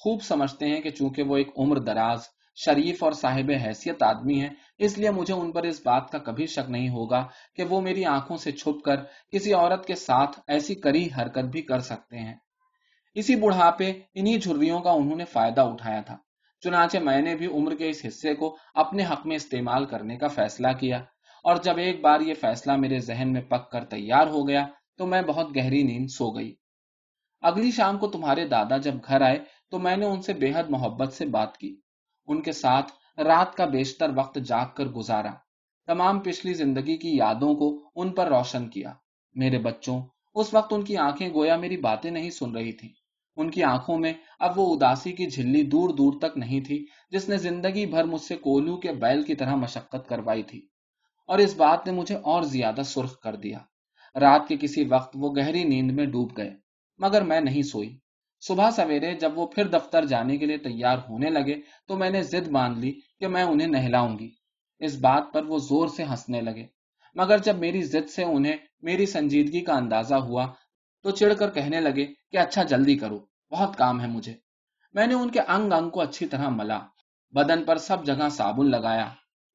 خوب سمجھتے ہیں کہ چونکہ وہ ایک عمر دراز، شریف اور صاحب حیثیت آدمی ہیں، اس لیے مجھے ان پر اس بات کا کبھی شک نہیں ہوگا کہ وہ میری آنکھوں سے چھپ کر کسی عورت کے ساتھ ایسی کری حرکت بھی کر سکتے ہیں۔ اسی بڑھاپے انہی جھریوں کا انہوں نے فائدہ اٹھایا تھا۔ چنانچہ میں نے بھی عمر کے اس حصے کو اپنے حق میں استعمال کرنے کا فیصلہ کیا، اور جب ایک بار یہ فیصلہ میرے ذہن میں پک کر تیار ہو گیا تو میں بہت گہری نیند سو گئی۔ اگلی شام کو تمہارے دادا جب گھر آئے تو میں نے ان سے بے حد محبت سے بات کی، ان کے ساتھ رات کا بیشتر وقت جاگ کر گزارا، تمام پچھلی زندگی کی یادوں کو ان پر روشن کیا۔ میرے بچوں، اس وقت ان کی آنکھیں گویا میری باتیں نہیں سن رہی تھیں، ان کی آنکھوں میں اب وہ اداسی کی جھلی دور دور تک نہیں تھی جس نے زندگی بھر مجھ سے کولو کے بیل کی طرح مشقت کروائی تھی، اور اس بات نے مجھے اور زیادہ سرخ کر دیا۔ رات کے کسی وقت وہ گہری نیند میں ڈوب گئے، مگر میں نہیں سوئی۔ صبح سویرے جب وہ پھر دفتر جانے کے لیے تیار ہونے لگے تو میں نے ضد باندھ لی کہ میں انہیں نہلاؤں گی۔ اس بات پر وہ زور سے ہنسنے لگے، مگر جب میری ضد سے انہیں میری سنجیدگی کا اندازہ ہوا تو چڑھ کر کہنے لگے کہ اچھا جلدی کرو، بہت کام ہے مجھے۔ میں نے ان کے انگ انگ کو اچھی طرح ملا، بدن پر سب جگہ صابن لگایا،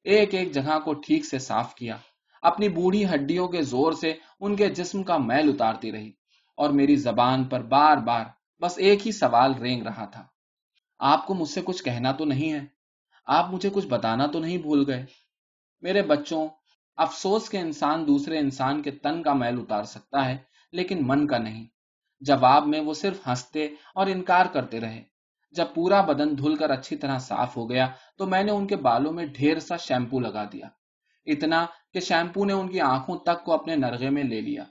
ایک ایک جگہ کو ٹھیک سے صاف کیا، اپنی بوڑھی ہڈیوں کے زور سے ان کے جسم کا میل اتارتی رہی، اور میری زبان پر بار بار بس ایک ہی سوال رینگ رہا تھا، آپ کو مجھ سے کچھ کہنا تو نہیں ہے؟ آپ مجھے کچھ بتانا تو نہیں بھول گئے؟ میرے بچوں، افسوس کہ انسان دوسرے انسان کے تن کا میل اتار سکتا ہے لیکن من کا نہیں۔ جواب میں وہ صرف ہنستے اور انکار کرتے رہے۔ جب پورا بدن دھل کر اچھی طرح صاف ہو گیا تو میں نے ان کے بالوں میں ڈھیر سا شیمپو لگا دیا، اتنا کہ شیمپو نے ان کی آنکھوں تک کو اپنے نرغے میں لے لیا۔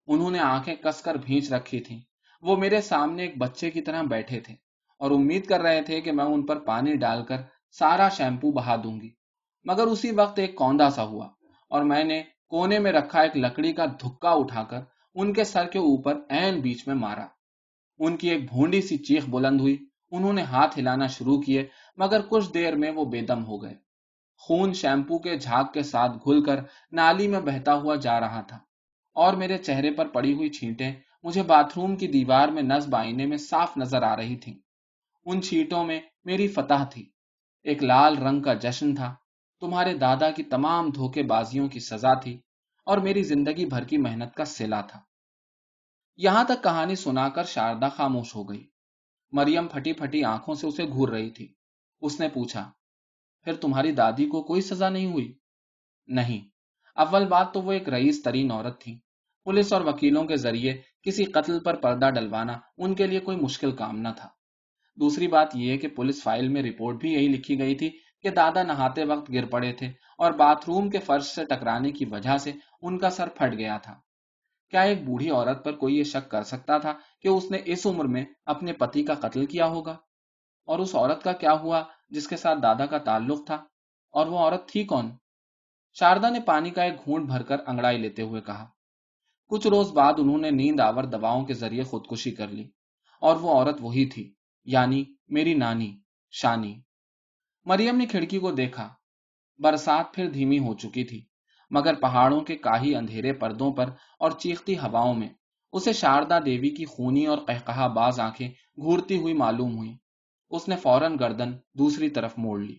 انہوں نے آنکھیں کس کر بھینچ رکھی تھیں، وہ میرے سامنے ایک بچے کی طرح بیٹھے تھے اور امید کر رہے تھے کہ میں ان پر پانی ڈال کر سارا شیمپو بہا دوں گی، مگر اسی وقت ایک کوندا سا ہوا اور میں نے کونے میں رکھا ایک لکڑی کا دھکا اٹھا کر ان کے سر کے اوپر عین بیچ میں مارا۔ ان کی ایک بھونڈی سی چیخ بلند ہوئی، انہوں نے ہاتھ ہلانا شروع کیے، مگر کچھ دیر میں وہ بے دم ہو گئے۔ خون شیمپو کے جھاگ کے ساتھ گھل کر نالی میں بہتا ہوا جا رہا تھا، اور میرے چہرے پر پڑی ہوئی چھینٹیں مجھے باتھ روم کی دیوار میں نصب آئینے میں صاف نظر آ رہی تھیں۔ ان چھینٹوں میں میری فتح تھی، ایک لال رنگ کا جشن تھا، تمہارے دادا کی تمام دھوکے بازیوں کی سزا تھی، اور میری زندگی بھر کی محنت کا صلہ تھا۔ یہاں تک کہانی سنا کر شاردا خاموش ہو گئی۔ مریم پھٹی پھٹی آنکھوں سے اسے گھور رہی تھی۔ اس نے پوچھا، پھر تمہاری دادی کو کوئی سزا نہیں ہوئی؟ نہیں، اول بات تو وہ ایک رئیس ترین عورت تھی، پولیس اور وکیلوں کے ذریعے کسی قتل پر پردہ ڈلوانا ان کے لیے کوئی مشکل کام نہ تھا۔ دوسری بات یہ کہ پولیس فائل میں رپورٹ بھی یہی لکھی گئی تھی کہ دادا نہاتے وقت گر پڑے تھے اور باتھ روم کے فرش سے ٹکرانے کی وجہ سے ان کا سر پھٹ گیا تھا۔ کیا ایک بوڑھی عورت پر کوئی یہ شک کر سکتا تھا کہ اس نے اس عمر میں اپنے پتی کا قتل کیا ہوگا؟ اور اس عورت کا کیا ہوا جس کے ساتھ دادا کا تعلق تھا؟ اور وہ عورت تھی کون؟ شاردا نے پانی کا ایک گھونٹ بھر کر انگڑائی لیتے ہوئے کہا۔ کچھ روز بعد انہوں نے نیند آور دواؤں کے ذریعے خودکشی کر لی، اور وہ عورت وہی تھی، یعنی میری نانی شانی۔ مریم نے کھڑکی کو دیکھا۔ برسات پھر دھیمی ہو چکی تھی، مگر پہاڑوں کے کاہی اندھیرے پردوں پر اور چیختی ہواؤں میں اسے شاردا دیوی کی خونی اور قہقہا باز آنکھیں گھورتی ہوئی معلوم ہوئی۔ اس نے فوراً گردن دوسری طرف موڑ لی۔